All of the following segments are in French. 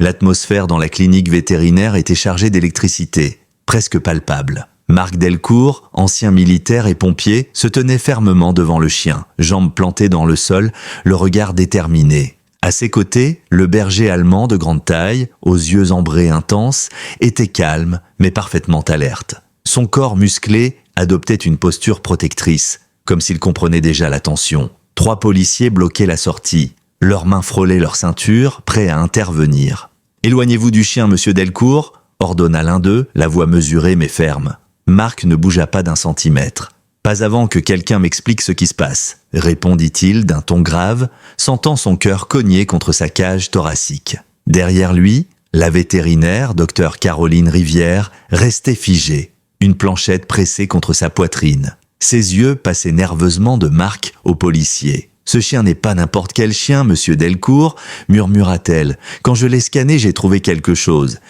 L'atmosphère dans la clinique vétérinaire était chargée d'électricité, presque palpable. Marc Delcourt, ancien militaire et pompier, se tenait fermement devant le chien, jambes plantées dans le sol, le regard déterminé. À ses côtés, le berger allemand de grande taille, aux yeux ambrés intenses, était calme, mais parfaitement alerte. Son corps musclé adoptait une posture protectrice, comme s'il comprenait déjà la tension. 3 policiers bloquaient la sortie. Leurs mains frôlaient leur ceinture, prêts à intervenir. « Éloignez-vous du chien, monsieur Delcourt », ordonna l'un d'eux, la voix mesurée mais ferme. Marc ne bougea pas d'un centimètre. « Pas avant que quelqu'un m'explique ce qui se passe », répondit-il d'un ton grave, sentant son cœur cogner contre sa cage thoracique. Derrière lui, la vétérinaire, docteur Caroline Rivière, restait figée, une planchette pressée contre sa poitrine. Ses yeux passaient nerveusement de Marc au policier. « Ce chien n'est pas n'importe quel chien, monsieur Delcourt, murmura-t-elle. Quand je l'ai scanné, j'ai trouvé quelque chose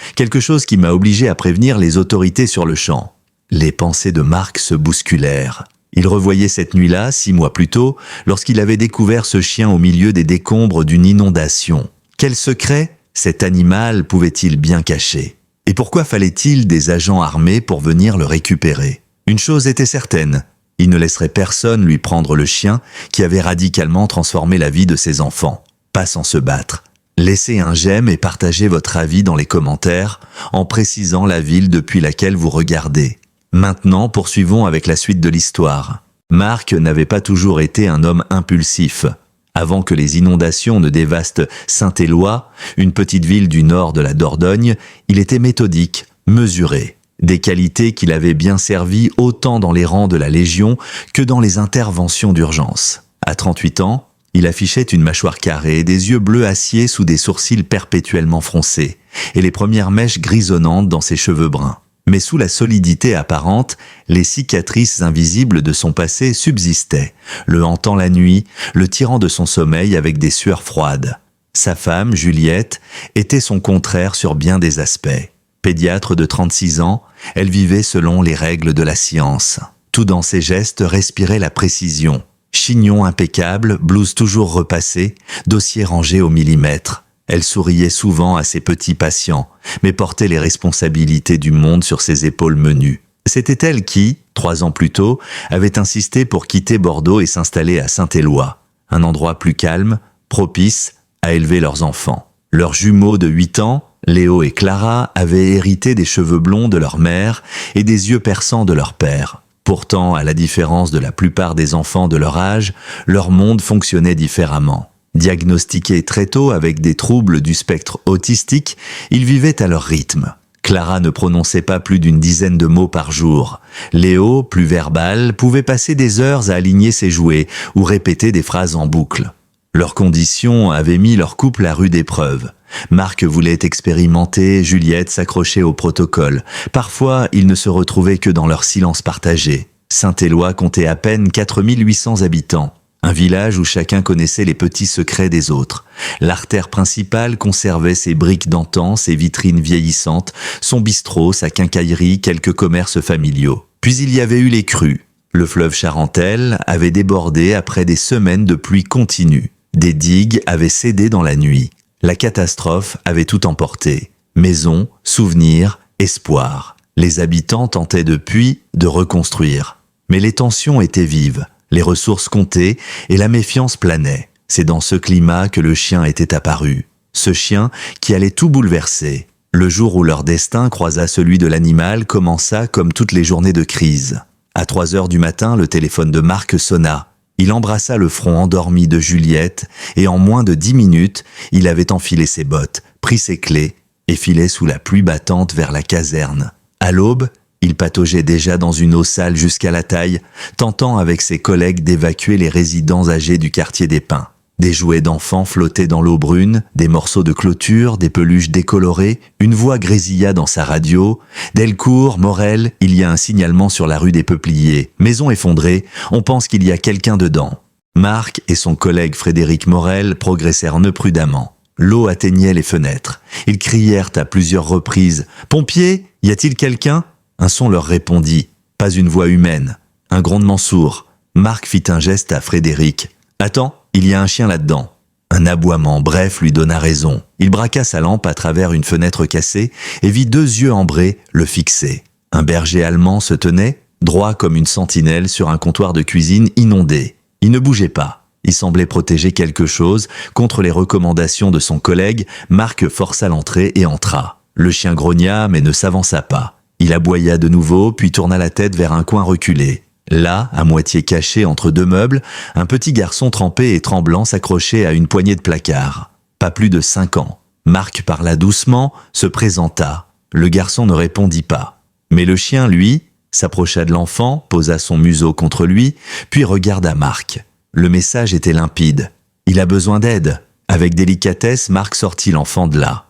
qui m'a obligé à prévenir les autorités sur le champ. » Les pensées de Marc se bousculèrent. Il revoyait cette nuit-là, 6 mois plus tôt, lorsqu'il avait découvert ce chien au milieu des décombres d'une inondation. Quel secret cet animal pouvait-il bien cacher? Et pourquoi fallait-il des agents armés pour venir le récupérer? Une chose était certaine, il ne laisserait personne lui prendre le chien qui avait radicalement transformé la vie de ses enfants. Pas sans se battre. Laissez un j'aime et partagez votre avis dans les commentaires en précisant la ville depuis laquelle vous regardez. Maintenant, poursuivons avec la suite de l'histoire. Marc n'avait pas toujours été un homme impulsif. Avant que les inondations ne dévastent Saint-Éloi, une petite ville du nord de la Dordogne, il était méthodique, mesuré. Des qualités qui l'avaient bien servi autant dans les rangs de la Légion que dans les interventions d'urgence. À 38 ans, il affichait une mâchoire carrée, des yeux bleus acier sous des sourcils perpétuellement froncés, et les premières mèches grisonnantes dans ses cheveux bruns. Mais sous la solidité apparente, les cicatrices invisibles de son passé subsistaient, le hantant la nuit, le tirant de son sommeil avec des sueurs froides. Sa femme, Juliette, était son contraire sur bien des aspects. Pédiatre de 36 ans, elle vivait selon les règles de la science. Tout dans ses gestes respirait la précision. Chignon impeccable, blouse toujours repassée, dossier rangé au millimètre. Elle souriait souvent à ses petits patients, mais portait les responsabilités du monde sur ses épaules menues. C'était elle qui, 3 ans plus tôt, avait insisté pour quitter Bordeaux et s'installer à Saint-Éloi, un endroit plus calme, propice à élever leurs enfants. Leurs jumeaux de 8 ans, Léo et Clara, avaient hérité des cheveux blonds de leur mère et des yeux perçants de leur père. Pourtant, à la différence de la plupart des enfants de leur âge, leur monde fonctionnait différemment. Diagnostiqués très tôt avec des troubles du spectre autistique, ils vivaient à leur rythme. Clara ne prononçait pas plus d'une dizaine de mots par jour. Léo, plus verbal, pouvait passer des heures à aligner ses jouets ou répéter des phrases en boucle. Leurs conditions avaient mis leur couple à rude épreuve. Marc voulait expérimenter, Juliette s'accrochait au protocole. Parfois, ils ne se retrouvaient que dans leur silence partagé. Saint-Éloi comptait à peine 4800 habitants. Un village où chacun connaissait les petits secrets des autres. L'artère principale conservait ses briques d'antan, ses vitrines vieillissantes, son bistrot, sa quincaillerie, quelques commerces familiaux. Puis il y avait eu les crues. Le fleuve Charentel avait débordé après des semaines de pluie continue. Des digues avaient cédé dans la nuit. La catastrophe avait tout emporté. Maisons, souvenirs, espoirs. Les habitants tentaient depuis de reconstruire. Mais les tensions étaient vives. Les ressources comptaient et la méfiance planait. C'est dans ce climat que le chien était apparu. Ce chien qui allait tout bouleverser. Le jour où leur destin croisa celui de l'animal commença comme toutes les journées de crise. À 3 heures du matin, le téléphone de Marc sonna. Il embrassa le front endormi de Juliette et en moins de 10 minutes, il avait enfilé ses bottes, pris ses clés et filait sous la pluie battante vers la caserne. À l'aube, il pataugeait déjà dans une eau sale jusqu'à la taille, tentant avec ses collègues d'évacuer les résidents âgés du quartier des Pins. Des jouets d'enfants flottaient dans l'eau brune, des morceaux de clôture, des peluches décolorées, une voix grésilla dans sa radio. « Delcourt, Morel, il y a un signalement sur la rue des Peupliers. Maison effondrée, on pense qu'il y a quelqu'un dedans. » Marc et son collègue Frédéric Morel progressèrent prudemment. L'eau atteignait les fenêtres. Ils crièrent à plusieurs reprises « Pompiers, y a-t-il quelqu'un ?» Un son leur répondit. Pas une voix humaine. Un grondement sourd. Marc fit un geste à Frédéric. « Attends, il y a un chien là-dedans. » Un aboiement bref lui donna raison. Il braqua sa lampe à travers une fenêtre cassée et vit 2 yeux ambrés le fixer. Un berger allemand se tenait, droit comme une sentinelle sur un comptoir de cuisine inondé. Il ne bougeait pas. Il semblait protéger quelque chose. Contre les recommandations de son collègue, Marc força l'entrée et entra. Le chien grogna mais ne s'avança pas. Il aboya de nouveau, puis tourna la tête vers un coin reculé. Là, à moitié caché entre 2 meubles, un petit garçon trempé et tremblant s'accrochait à une poignée de placard. Pas plus de 5 ans. Marc parla doucement, se présenta. Le garçon ne répondit pas. Mais le chien, lui, s'approcha de l'enfant, posa son museau contre lui, puis regarda Marc. Le message était limpide. Il a besoin d'aide. Avec délicatesse, Marc sortit l'enfant de là.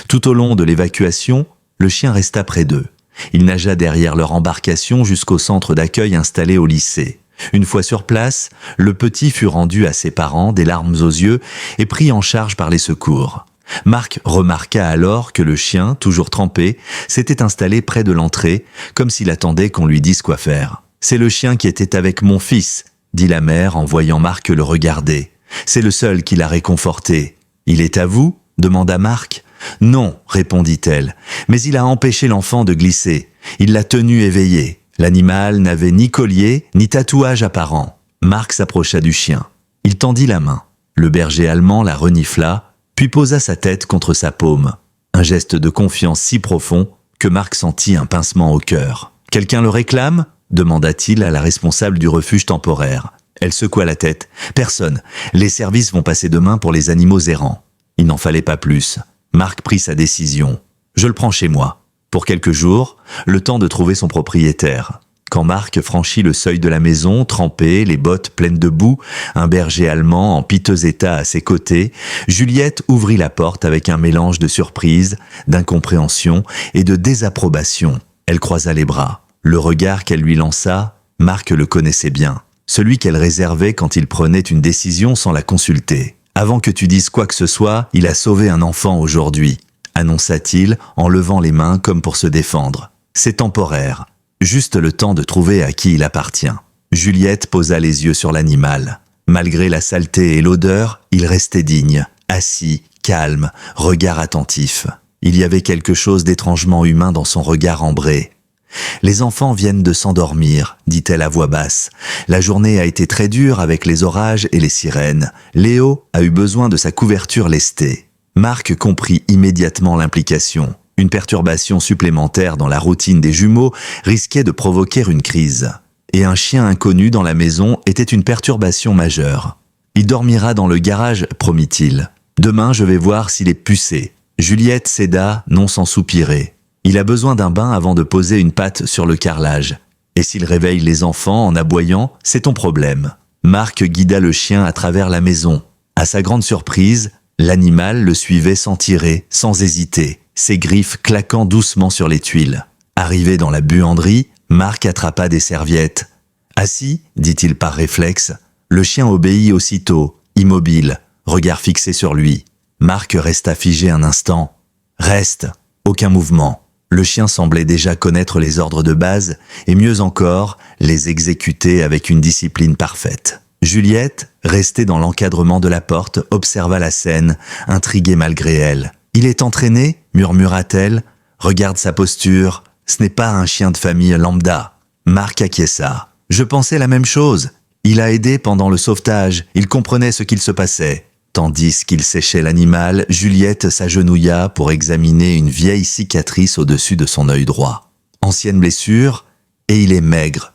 Tout au long de l'évacuation, le chien resta près d'eux. Il nagea derrière leur embarcation jusqu'au centre d'accueil installé au lycée. Une fois sur place, le petit fut rendu à ses parents, des larmes aux yeux, et pris en charge par les secours. Marc remarqua alors que le chien, toujours trempé, s'était installé près de l'entrée, comme s'il attendait qu'on lui dise quoi faire. « C'est le chien qui était avec mon fils », dit la mère en voyant Marc le regarder. « C'est le seul qui l'a réconforté. »« Il est à vous ?» demanda Marc. « Non, répondit-elle, mais il a empêché l'enfant de glisser. Il l'a tenu éveillé. L'animal n'avait ni collier, ni tatouage apparent. » Marc s'approcha du chien. Il tendit la main. Le berger allemand la renifla, puis posa sa tête contre sa paume. Un geste de confiance si profond que Marc sentit un pincement au cœur. « Quelqu'un le réclame ?» demanda-t-il à la responsable du refuge temporaire. Elle secoua la tête. « Personne. Les services vont passer demain pour les animaux errants. » Il n'en fallait pas plus. Marc prit sa décision. « Je le prends chez moi. » Pour quelques jours, le temps de trouver son propriétaire. Quand Marc franchit le seuil de la maison, trempé, les bottes pleines de boue, un berger allemand en piteux état à ses côtés, Juliette ouvrit la porte avec un mélange de surprise, d'incompréhension et de désapprobation. Elle croisa les bras. Le regard qu'elle lui lança, Marc le connaissait bien. Celui qu'elle réservait quand il prenait une décision sans la consulter. « Avant que tu dises quoi que ce soit, il a sauvé un enfant aujourd'hui, » annonça-t-il en levant les mains comme pour se défendre. « C'est temporaire, juste le temps de trouver à qui il appartient. » Juliette posa les yeux sur l'animal. Malgré la saleté et l'odeur, il restait digne, assis, calme, regard attentif. Il y avait quelque chose d'étrangement humain dans son regard ambré. « Les enfants viennent de s'endormir, » dit-elle à voix basse. « La journée a été très dure avec les orages et les sirènes. Léo a eu besoin de sa couverture lestée. » Marc comprit immédiatement l'implication. Une perturbation supplémentaire dans la routine des jumeaux risquait de provoquer une crise. Et un chien inconnu dans la maison était une perturbation majeure. « Il dormira dans le garage, promit-il. Demain, je vais voir s'il est pucé. » Juliette céda, non sans soupirer. Il a besoin d'un bain avant de poser une patte sur le carrelage. Et s'il réveille les enfants en aboyant, c'est ton problème. Marc guida le chien à travers la maison. À sa grande surprise, l'animal le suivait sans tirer, sans hésiter, ses griffes claquant doucement sur les tuiles. Arrivé dans la buanderie, Marc attrapa des serviettes. « Assis » dit-il par réflexe. Le chien obéit aussitôt, immobile, regard fixé sur lui. Marc resta figé un instant. « Reste !» Aucun mouvement. Le chien semblait déjà connaître les ordres de base et mieux encore, les exécuter avec une discipline parfaite. Juliette, restée dans l'encadrement de la porte, observa la scène, intriguée malgré elle. « Il est entraîné ?» murmura-t-elle. « Regarde sa posture, ce n'est pas un chien de famille lambda. » Marc acquiesça. « Je pensais la même chose. Il a aidé pendant le sauvetage, il comprenait ce qu'il se passait. » Tandis qu'il séchait l'animal, Juliette s'agenouilla pour examiner une vieille cicatrice au-dessus de son œil droit. Ancienne blessure, et il est maigre,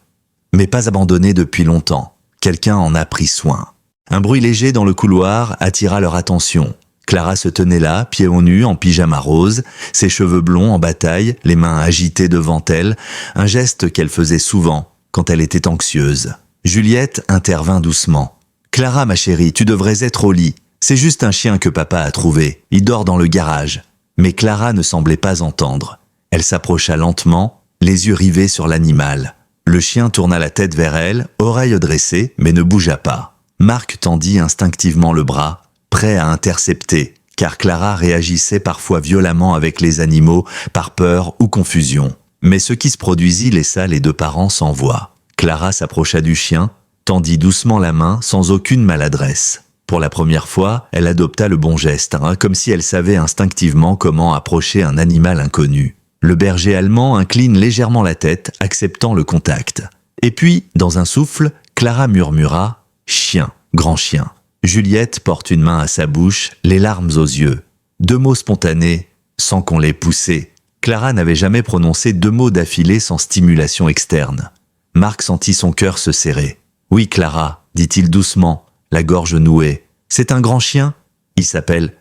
mais pas abandonné depuis longtemps. Quelqu'un en a pris soin. Un bruit léger dans le couloir attira leur attention. Clara se tenait là, pieds nus, en pyjama rose, ses cheveux blonds en bataille, les mains agitées devant elle, un geste qu'elle faisait souvent quand elle était anxieuse. Juliette intervint doucement. « Clara, ma chérie, tu devrais être au lit. C'est juste un chien que papa a trouvé. Il dort dans le garage. » Mais Clara ne semblait pas entendre. Elle s'approcha lentement, les yeux rivés sur l'animal. Le chien tourna la tête vers elle, oreille dressée, mais ne bougea pas. Marc tendit instinctivement le bras, prêt à intercepter, car Clara réagissait parfois violemment avec les animaux, par peur ou confusion. Mais ce qui se produisit laissa les 2 parents sans voix. Clara s'approcha du chien, tendit doucement la main sans aucune maladresse. Pour la première fois, elle adopta le bon geste, comme si elle savait instinctivement comment approcher un animal inconnu. Le berger allemand incline légèrement la tête, acceptant le contact. Et puis, dans un souffle, Clara murmura « Chien, grand chien ». Juliette porte une main à sa bouche, les larmes aux yeux. 2 mots spontanés, sans qu'on les poussé. Clara n'avait jamais prononcé 2 mots d'affilée sans stimulation externe. Marc sentit son cœur se serrer. « Oui, Clara », dit-il doucement, la gorge nouée. « C'est un grand chien ? Il s'appelle… »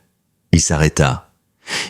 Il s'arrêta.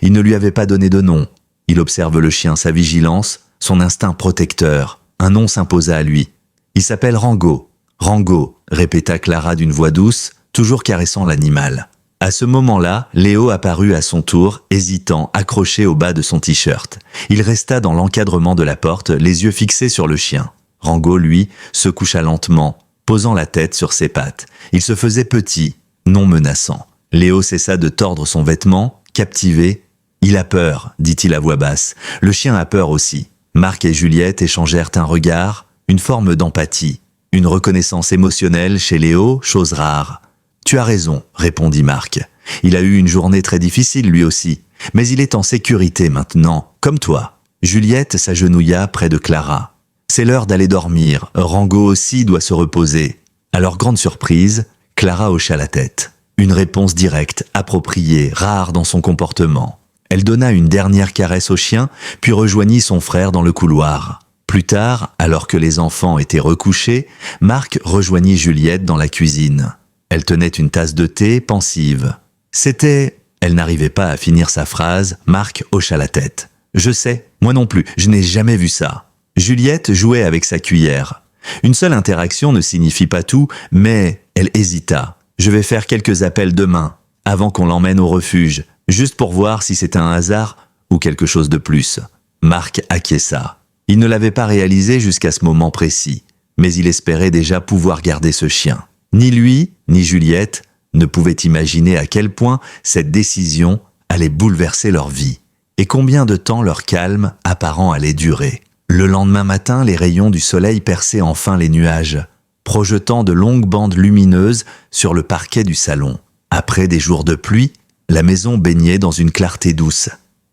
Il ne lui avait pas donné de nom. Il observe le chien, sa vigilance, son instinct protecteur. Un nom s'imposa à lui. « Il s'appelle Rango. »« Rango », répéta Clara d'une voix douce, toujours caressant l'animal. À ce moment-là, Léo apparut à son tour, hésitant, accroché au bas de son t-shirt. Il resta dans l'encadrement de la porte, les yeux fixés sur le chien. Rango, lui, se coucha lentement, posant la tête sur ses pattes. Il se faisait petit, non menaçant. Léo cessa de tordre son vêtement, captivé. « Il a peur », dit-il à voix basse. « Le chien a peur aussi. » Marc et Juliette échangèrent un regard, une forme d'empathie, une reconnaissance émotionnelle chez Léo, chose rare. « Tu as raison », répondit Marc. « Il a eu une journée très difficile lui aussi, mais il est en sécurité maintenant, comme toi. » Juliette s'agenouilla près de Clara. « C'est l'heure d'aller dormir, Rango aussi doit se reposer. » À leur grande surprise, Clara hocha la tête. Une réponse directe, appropriée, rare dans son comportement. Elle donna une dernière caresse au chien, puis rejoignit son frère dans le couloir. Plus tard, alors que les enfants étaient recouchés, Marc rejoignit Juliette dans la cuisine. Elle tenait une tasse de thé, pensive. C'était… Elle n'arrivait pas à finir sa phrase, Marc hocha la tête. « Je sais, moi non plus, je n'ai jamais vu ça. » Juliette jouait avec sa cuillère. Une seule interaction ne signifie pas tout, mais elle hésita. « Je vais faire quelques appels demain, avant qu'on l'emmène au refuge, juste pour voir si c'est un hasard ou quelque chose de plus. » Marc acquiesça. Il ne l'avait pas réalisé jusqu'à ce moment précis, mais il espérait déjà pouvoir garder ce chien. Ni lui, ni Juliette ne pouvaient imaginer à quel point cette décision allait bouleverser leur vie, et combien de temps leur calme apparent allait durer. Le lendemain matin, les rayons du soleil perçaient enfin les nuages, projetant de longues bandes lumineuses sur le parquet du salon. Après des jours de pluie, la maison baignait dans une clarté douce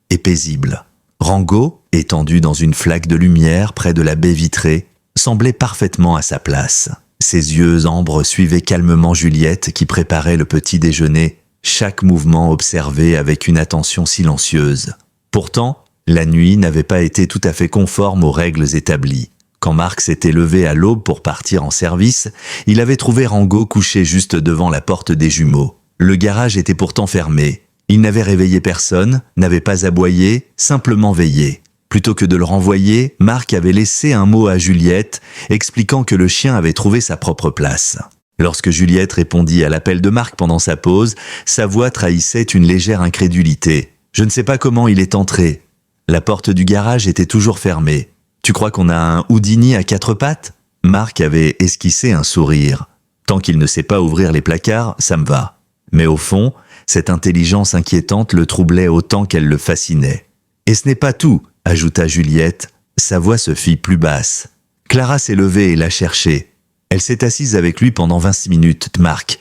et paisible. Rango, étendu dans une flaque de lumière près de la baie vitrée, semblait parfaitement à sa place. Ses yeux ambres suivaient calmement Juliette qui préparait le petit déjeuner, chaque mouvement observé avec une attention silencieuse. Pourtant, la nuit n'avait pas été tout à fait conforme aux règles établies. Quand Marc s'était levé à l'aube pour partir en service, il avait trouvé Rango couché juste devant la porte des jumeaux. Le garage était pourtant fermé. Il n'avait réveillé personne, n'avait pas aboyé, simplement veillé. Plutôt que de le renvoyer, Marc avait laissé un mot à Juliette, expliquant que le chien avait trouvé sa propre place. Lorsque Juliette répondit à l'appel de Marc pendant sa pause, sa voix trahissait une légère incrédulité. « Je ne sais pas comment il est entré. La porte du garage était toujours fermée. Tu crois qu'on a un Houdini à 4 pattes ?» Marc avait esquissé un sourire. « Tant qu'il ne sait pas ouvrir les placards, ça me va. » Mais au fond, cette intelligence inquiétante le troublait autant qu'elle le fascinait. « Et ce n'est pas tout !» ajouta Juliette. Sa voix se fit plus basse. Clara s'est levée et l'a cherché. Elle s'est assise avec lui pendant 26 minutes, Marc.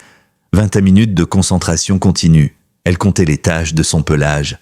20 minutes de concentration continue. Elle comptait les taches de son pelage.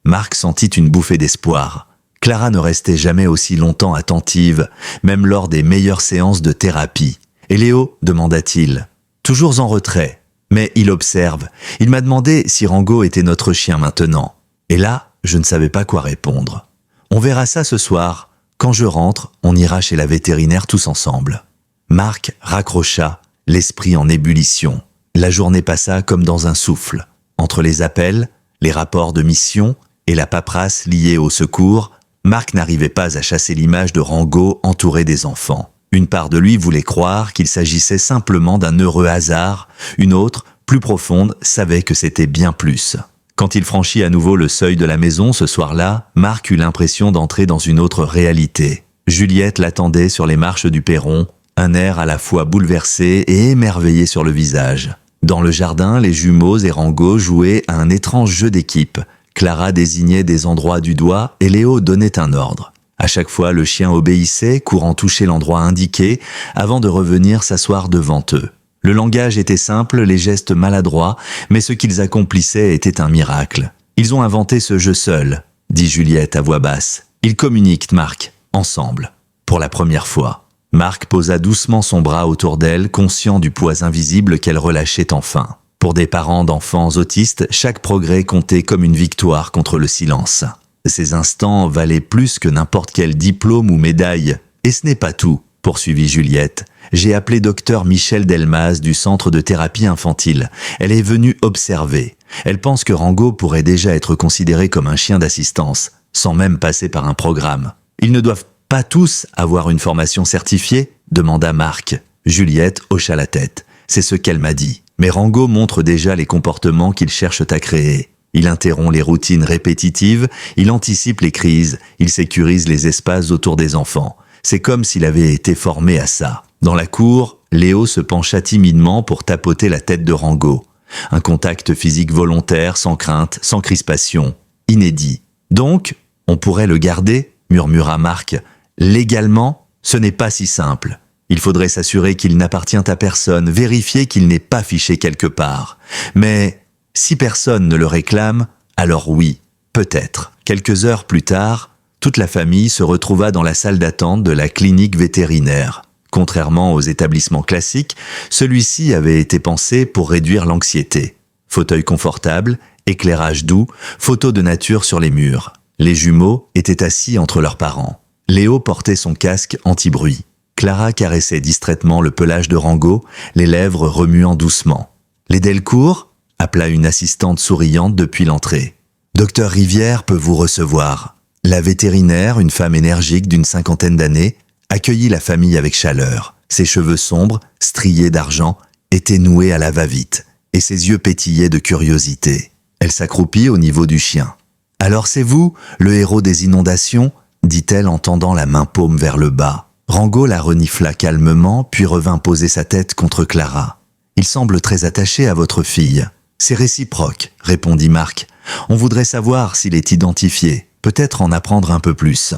Marc sentit une bouffée d'espoir. Clara ne restait jamais aussi longtemps attentive, même lors des meilleures séances de thérapie. « Et Léo ?» demanda-t-il. Toujours en retrait. Mais il observe. Il m'a demandé si Rango était notre chien maintenant. Et là, je ne savais pas quoi répondre. On verra ça ce soir. Quand je rentre, on ira chez la vétérinaire tous ensemble. Marc raccrocha, l'esprit en ébullition. La journée passa comme dans un souffle. Entre les appels, les rapports de mission et la paperasse liée au secours, Marc n'arrivait pas à chasser l'image de Rango entouré des enfants. Une part de lui voulait croire qu'il s'agissait simplement d'un heureux hasard, une autre, plus profonde, savait que c'était bien plus. Quand il franchit à nouveau le seuil de la maison ce soir-là, Marc eut l'impression d'entrer dans une autre réalité. Juliette l'attendait sur les marches du perron, un air à la fois bouleversé et émerveillé sur le visage. Dans le jardin, les jumeaux et Rango jouaient à un étrange jeu d'équipe. Clara désignait des endroits du doigt et Léo donnait un ordre. À chaque fois, le chien obéissait, courant toucher l'endroit indiqué, avant de revenir s'asseoir devant eux. Le langage était simple, les gestes maladroits, mais ce qu'ils accomplissaient était un miracle. Ils ont inventé ce jeu seul, dit Juliette à voix basse. Ils communiquent, Marc, ensemble, pour la première fois. Marc posa doucement son bras autour d'elle, conscient du poids invisible qu'elle relâchait enfin. Pour des parents d'enfants autistes, chaque progrès comptait comme une victoire contre le silence. Ces instants valaient plus que n'importe quel diplôme ou médaille. Et ce n'est pas tout, poursuivit Juliette. J'ai appelé docteur Michel Delmas du centre de thérapie infantile. Elle est venue observer. Elle pense que Rango pourrait déjà être considéré comme un chien d'assistance, sans même passer par un programme. Ils ne doivent pas tous avoir une formation certifiée ? Demanda Marc. Juliette hocha la tête. C'est ce qu'elle m'a dit. Mais Rango montre déjà les comportements qu'ils cherchent à créer. Il interrompt les routines répétitives, il anticipe les crises, il sécurise les espaces autour des enfants. C'est comme s'il avait été formé à ça. Dans la cour, Léo se pencha timidement pour tapoter la tête de Rango. Un contact physique volontaire, sans crainte, sans crispation, inédit. Donc, on pourrait le garder, murmura Marc. Légalement, ce n'est pas si simple. Il faudrait s'assurer qu'il n'appartient à personne, vérifier qu'il n'est pas fiché quelque part. Mais si personne ne le réclame, alors oui, peut-être. Quelques heures plus tard, toute la famille se retrouva dans la salle d'attente de la clinique vétérinaire. Contrairement aux établissements classiques, celui-ci avait été pensé pour réduire l'anxiété. Fauteuil confortable, éclairage doux, photos de nature sur les murs. Les jumeaux étaient assis entre leurs parents. Léo portait son casque anti-bruit. Clara caressait distraitement le pelage de Rango, les lèvres remuant doucement. « Les Delcourt ?» appela une assistante souriante depuis l'entrée. « Docteur Rivière peut vous recevoir. » La vétérinaire, une femme énergique d'une 50aine d'années, accueillit la famille avec chaleur. Ses cheveux sombres, striés d'argent, étaient noués à la va-vite, et ses yeux pétillaient de curiosité. Elle s'accroupit au niveau du chien. « Alors c'est vous, le héros des inondations ?» dit-elle en tendant la main paume vers le bas. Rango la renifla calmement, puis revint poser sa tête contre Clara. « Il semble très attaché à votre fille. »« C'est réciproque, » répondit Marc. « On voudrait savoir s'il est identifié, peut-être en apprendre un peu plus. »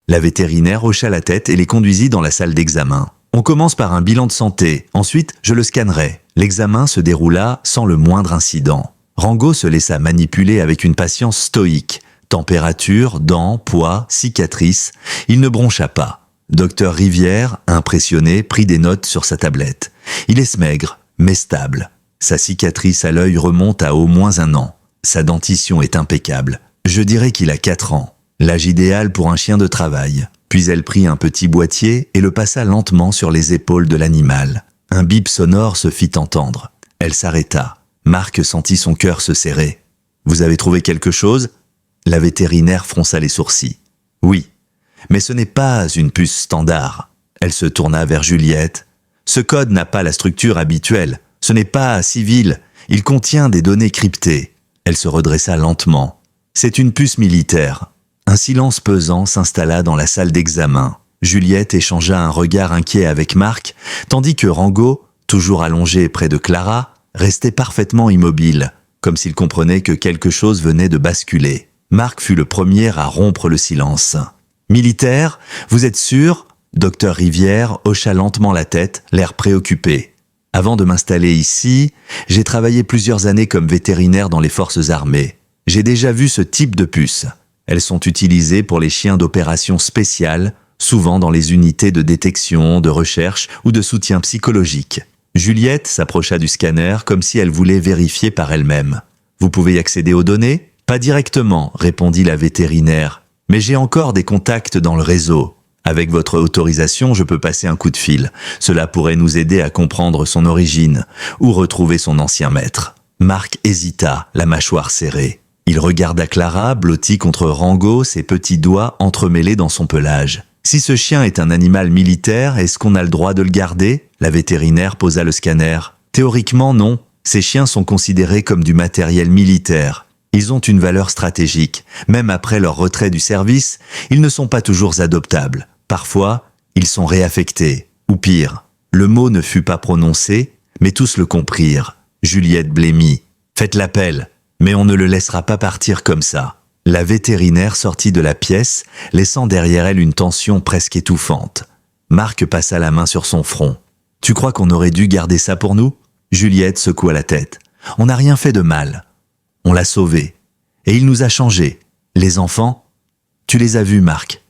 La vétérinaire hocha la tête et les conduisit dans la salle d'examen. « On commence par un bilan de santé, ensuite je le scannerai. » L'examen se déroula sans le moindre incident. Rango se laissa manipuler avec une patience stoïque. Température, dents, poids, cicatrices, il ne broncha pas. Docteur Rivière, impressionné, prit des notes sur sa tablette. Il est maigre, mais stable. Sa cicatrice à l'œil remonte à au moins 1 an. Sa dentition est impeccable. Je dirais qu'il a 4 ans. L'âge idéal pour un chien de travail. Puis elle prit un petit boîtier et le passa lentement sur les épaules de l'animal. Un bip sonore se fit entendre. Elle s'arrêta. Marc sentit son cœur se serrer. « Vous avez trouvé quelque chose ?» La vétérinaire fronça les sourcils. « Oui. Mais ce n'est pas une puce standard. » Elle se tourna vers Juliette. « Ce code n'a pas la structure habituelle. Ce n'est pas civil. Il contient des données cryptées. » Elle se redressa lentement. « C'est une puce militaire. » Un silence pesant s'installa dans la salle d'examen. Juliette échangea un regard inquiet avec Marc, tandis que Rango, toujours allongé près de Clara, restait parfaitement immobile, comme s'il comprenait que quelque chose venait de basculer. Marc fut le premier à rompre le silence. « Militaire, vous êtes sûr ?» Docteur Rivière hocha lentement la tête, l'air préoccupé. « Avant de m'installer ici, j'ai travaillé plusieurs années comme vétérinaire dans les forces armées. J'ai déjà vu ce type de puces. Elles sont utilisées pour les chiens d'opération spéciales, souvent dans les unités de détection, de recherche ou de soutien psychologique. » Juliette s'approcha du scanner comme si elle voulait vérifier par elle-même. « Vous pouvez y accéder aux données ?»« Pas directement, » répondit la vétérinaire. « Mais j'ai encore des contacts dans le réseau. Avec votre autorisation, je peux passer un coup de fil. Cela pourrait nous aider à comprendre son origine ou retrouver son ancien maître. » Marc hésita, la mâchoire serrée. Il regarda Clara, blottie contre Rango, ses petits doigts entremêlés dans son pelage. « Si ce chien est un animal militaire, est-ce qu'on a le droit de le garder ?» La vétérinaire posa le scanner. « Théoriquement, non. Ces chiens sont considérés comme du matériel militaire. Ils ont une valeur stratégique. Même après leur retrait du service, ils ne sont pas toujours adoptables. Parfois, ils sont réaffectés. Ou pire, le mot ne fut pas prononcé, mais tous le comprirent. Juliette blêmit. « Faites l'appel, mais on ne le laissera pas partir comme ça. » La vétérinaire sortit de la pièce, laissant derrière elle une tension presque étouffante. Marc passa la main sur son front. « Tu crois qu'on aurait dû garder ça pour nous » Juliette secoua la tête. « On n'a rien fait de mal. On l'a sauvé. Et il nous a changés. Les enfants, tu les as vus, Marc.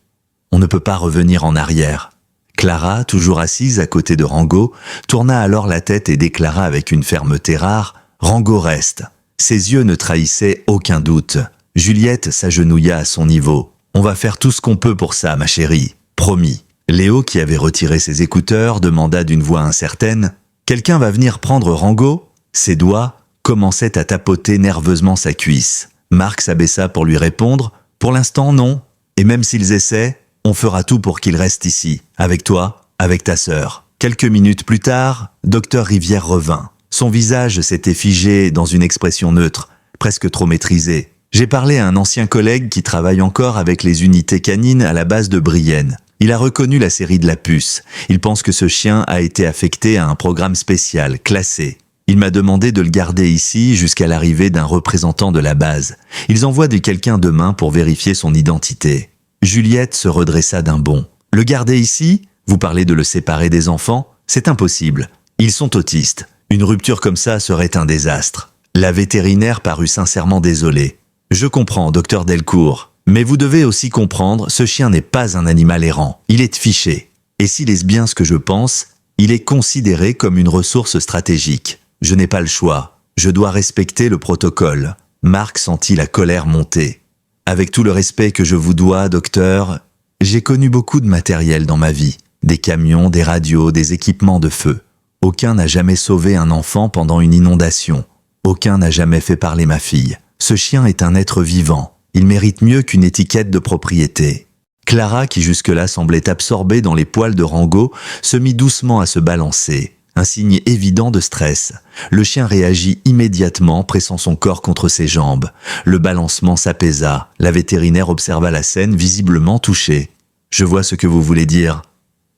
On ne peut pas revenir en arrière. » Clara, toujours assise à côté de Rango, tourna alors la tête et déclara avec une fermeté rare « Rango reste ». Ses yeux ne trahissaient aucun doute. Juliette s'agenouilla à son niveau. « On va faire tout ce qu'on peut pour ça, ma chérie. Promis. » Léo, qui avait retiré ses écouteurs, demanda d'une voix incertaine « Quelqu'un va venir prendre Rango ?» Ses doigts commençaient à tapoter nerveusement sa cuisse. Marc s'abaissa pour lui répondre « Pour l'instant, non. Et même s'ils essaient, on fera tout pour qu'il reste ici, avec toi, avec ta sœur. » Quelques minutes plus tard, Docteur Rivière revint. Son visage s'était figé dans une expression neutre, presque trop maîtrisée. J'ai parlé à un ancien collègue qui travaille encore avec les unités canines à la base de Brienne. Il a reconnu la série de la puce. Il pense que ce chien a été affecté à un programme spécial, classé. Il m'a demandé de le garder ici jusqu'à l'arrivée d'un représentant de la base. Ils envoient quelqu'un demain pour vérifier son identité. Juliette se redressa d'un bond. Le garder ici ? Vous parlez de le séparer des enfants ? C'est impossible. Ils sont autistes. Une rupture comme ça serait un désastre. La vétérinaire parut sincèrement désolée. Je comprends, docteur Delcourt. Mais vous devez aussi comprendre, ce chien n'est pas un animal errant. Il est fiché. Et s'il est bien ce que je pense, il est considéré comme une ressource stratégique. Je n'ai pas le choix. Je dois respecter le protocole. Marc sentit la colère monter. Avec tout le respect que je vous dois, docteur, j'ai connu beaucoup de matériel dans ma vie. Des camions, des radios, des équipements de feu. Aucun n'a jamais sauvé un enfant pendant une inondation. Aucun n'a jamais fait parler ma fille. Ce chien est un être vivant. Il mérite mieux qu'une étiquette de propriété. Clara, qui jusque-là semblait absorbée dans les poils de Rango, se mit doucement à se balancer. Un signe évident de stress. Le chien réagit immédiatement, pressant son corps contre ses jambes. Le balancement s'apaisa. La vétérinaire observa la scène, visiblement touchée. « Je vois ce que vous voulez dire. »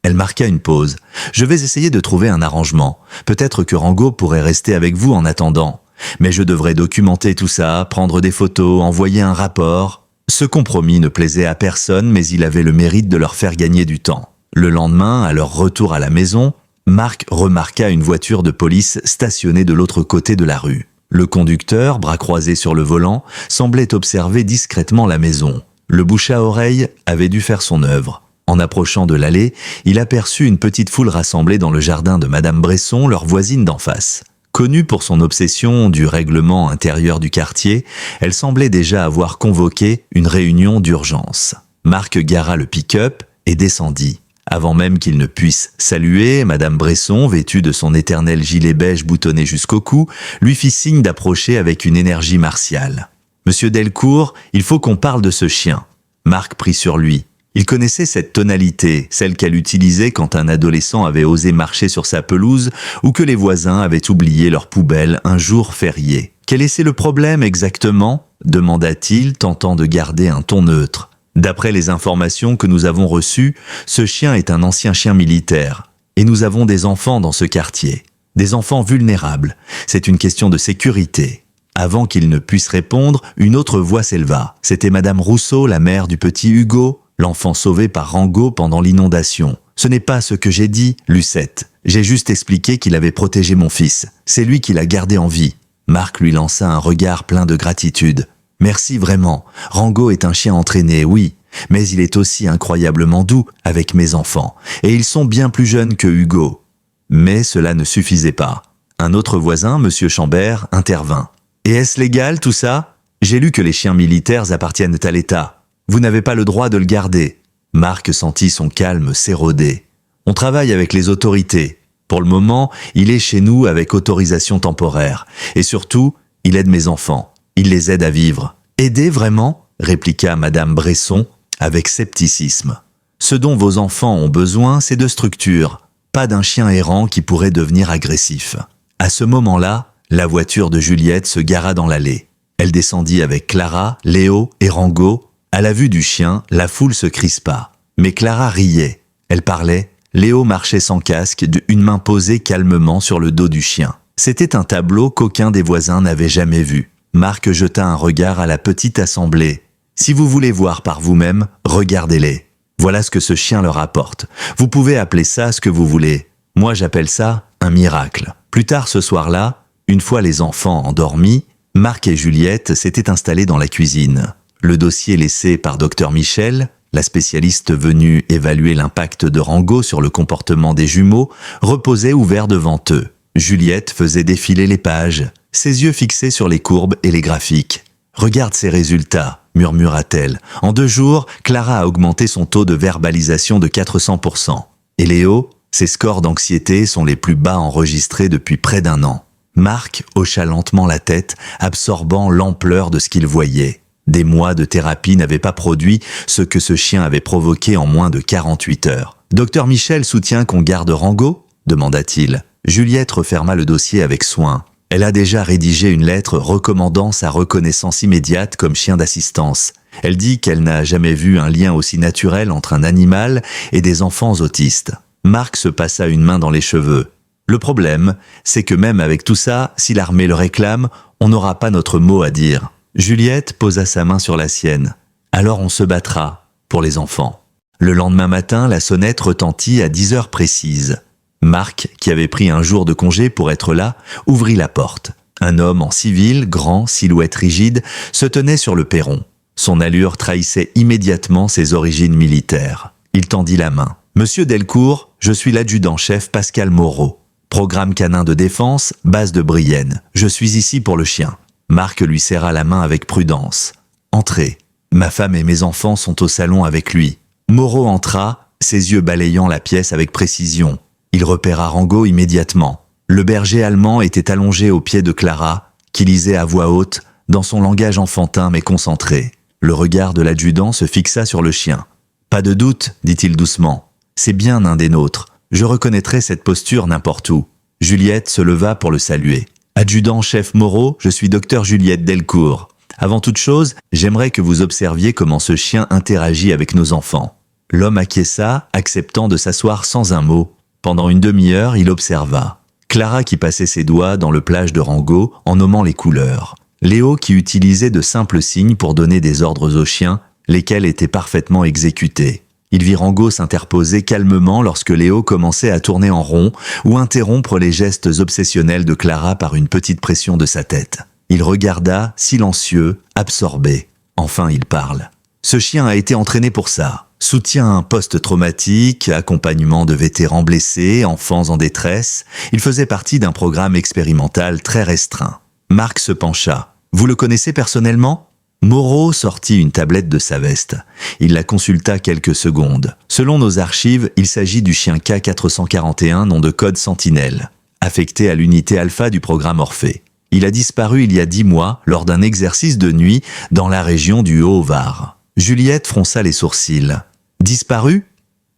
Elle marqua une pause. « Je vais essayer de trouver un arrangement. Peut-être que Rango pourrait rester avec vous en attendant. Mais je devrais documenter tout ça, prendre des photos, envoyer un rapport. » Ce compromis ne plaisait à personne, mais il avait le mérite de leur faire gagner du temps. Le lendemain, à leur retour à la maison, Marc remarqua une voiture de police stationnée de l'autre côté de la rue. Le conducteur, bras croisés sur le volant, semblait observer discrètement la maison. Le bouche à oreille avait dû faire son œuvre. En approchant de l'allée, il aperçut une petite foule rassemblée dans le jardin de Madame Bresson, leur voisine d'en face. Connue pour son obsession du règlement intérieur du quartier, elle semblait déjà avoir convoqué une réunion d'urgence. Marc gara le pick-up et descendit. Avant même qu'il ne puisse saluer, Madame Bresson, vêtue de son éternel gilet beige boutonné jusqu'au cou, lui fit signe d'approcher avec une énergie martiale. « Monsieur Delcourt, il faut qu'on parle de ce chien. » Marc prit sur lui. Il connaissait cette tonalité, celle qu'elle utilisait quand un adolescent avait osé marcher sur sa pelouse ou que les voisins avaient oublié leur poubelle un jour férié. « Quel est le problème exactement ?» demanda-t-il, tentant de garder un ton neutre. D'après les informations que nous avons reçues, ce chien est un ancien chien militaire. Et nous avons des enfants dans ce quartier. Des enfants vulnérables. C'est une question de sécurité. Avant qu'il ne puisse répondre, une autre voix s'éleva. C'était Madame Rousseau, la mère du petit Hugo, l'enfant sauvé par Rango pendant l'inondation. Ce n'est pas ce que j'ai dit, Lucette. J'ai juste expliqué qu'il avait protégé mon fils. C'est lui qui l'a gardé en vie. Marc lui lança un regard plein de gratitude. Merci vraiment. Rango est un chien entraîné, oui, mais il est aussi incroyablement doux avec mes enfants, et ils sont bien plus jeunes que Hugo. Mais cela ne suffisait pas. Un autre voisin, Monsieur Chambert, intervint. Et est-ce légal tout ça ? J'ai lu que les chiens militaires appartiennent à l'État. Vous n'avez pas le droit de le garder. Marc sentit son calme s'éroder. On travaille avec les autorités. Pour le moment, il est chez nous avec autorisation temporaire. Et surtout, il aide mes enfants. Il les aide à vivre. Aider vraiment ? Répliqua Madame Bresson avec scepticisme. Ce dont vos enfants ont besoin, c'est de structure, pas d'un chien errant qui pourrait devenir agressif. À ce moment-là, la voiture de Juliette se gara dans l'allée. Elle descendit avec Clara, Léo et Rango. À la vue du chien, la foule se crispa. Mais Clara riait. Elle parlait. Léo marchait sans casque, une main posée calmement sur le dos du chien. C'était un tableau qu'aucun des voisins n'avait jamais vu. Marc jeta un regard à la petite assemblée. Si vous voulez voir par vous-même, regardez-les. Voilà ce que ce chien leur apporte. Vous pouvez appeler ça ce que vous voulez. Moi j'appelle ça un miracle. Plus tard ce soir-là, une fois les enfants endormis, Marc et Juliette s'étaient installés dans la cuisine. Le dossier laissé par Dr Michel, la spécialiste venue évaluer l'impact de Rango sur le comportement des jumeaux, reposait ouvert devant eux. Juliette faisait défiler les pages, ses yeux fixés sur les courbes et les graphiques. « Regarde ces résultats », murmura-t-elle. « En 2 jours, Clara a augmenté son taux de verbalisation de 400%. Et Léo, ses scores d'anxiété sont les plus bas enregistrés depuis près d'1 an. » Marc hocha lentement la tête, absorbant l'ampleur de ce qu'il voyait. Des mois de thérapie n'avaient pas produit ce que ce chien avait provoqué en moins de 48 heures. « Docteur Michel soutient qu'on garde Rango ?» demanda-t-il. Juliette referma le dossier avec soin. Elle a déjà rédigé une lettre recommandant sa reconnaissance immédiate comme chien d'assistance. Elle dit qu'elle n'a jamais vu un lien aussi naturel entre un animal et des enfants autistes. Marc se passa une main dans les cheveux. Le problème, c'est que même avec tout ça, si l'armée le réclame, on n'aura pas notre mot à dire. Juliette posa sa main sur la sienne. Alors on se battra pour les enfants. Le lendemain matin, la sonnette retentit à 10 heures précises. Marc, qui avait pris un jour de congé pour être là, ouvrit la porte. Un homme en civil, grand, silhouette rigide, se tenait sur le perron. Son allure trahissait immédiatement ses origines militaires. Il tendit la main. « Monsieur Delcourt, je suis l'adjudant-chef Pascal Moreau. Programme canin de défense, base de Brienne. Je suis ici pour le chien. » Marc lui serra la main avec prudence. « Entrez. Ma femme et mes enfants sont au salon avec lui. » Moreau entra, ses yeux balayant la pièce avec précision. Il repéra Rango immédiatement. Le berger allemand était allongé au pied de Clara, qui lisait à voix haute, dans son langage enfantin mais concentré. Le regard de l'adjudant se fixa sur le chien. « Pas de doute, dit-il doucement. C'est bien un des nôtres. Je reconnaîtrai cette posture n'importe où. » Juliette se leva pour le saluer. « Adjudant-chef Moreau, je suis docteur Juliette Delcourt. Avant toute chose, j'aimerais que vous observiez comment ce chien interagit avec nos enfants. » L'homme acquiesça, acceptant de s'asseoir sans un mot. Pendant une demi-heure, il observa. Clara qui passait ses doigts dans le plage de Rango en nommant les couleurs. Léo qui utilisait de simples signes pour donner des ordres aux chiens, lesquels étaient parfaitement exécutés. Il vit Rango s'interposer calmement lorsque Léo commençait à tourner en rond ou interrompre les gestes obsessionnels de Clara par une petite pression de sa tête. Il regarda, silencieux, absorbé. Enfin, il parle. « Ce chien a été entraîné pour ça. Soutien post-traumatique, accompagnement de vétérans blessés, enfants en détresse. Il faisait partie d'un programme expérimental très restreint. » Marc se pencha. « Vous le connaissez personnellement ?» Moreau sortit une tablette de sa veste. Il la consulta quelques secondes. Selon nos archives, il s'agit du chien K441, nom de code Sentinelle, affecté à l'unité alpha du programme Orphée. Il a disparu il y a 10 mois lors d'un exercice de nuit dans la région du Haut-Var. Juliette fronça les sourcils. « Disparu ?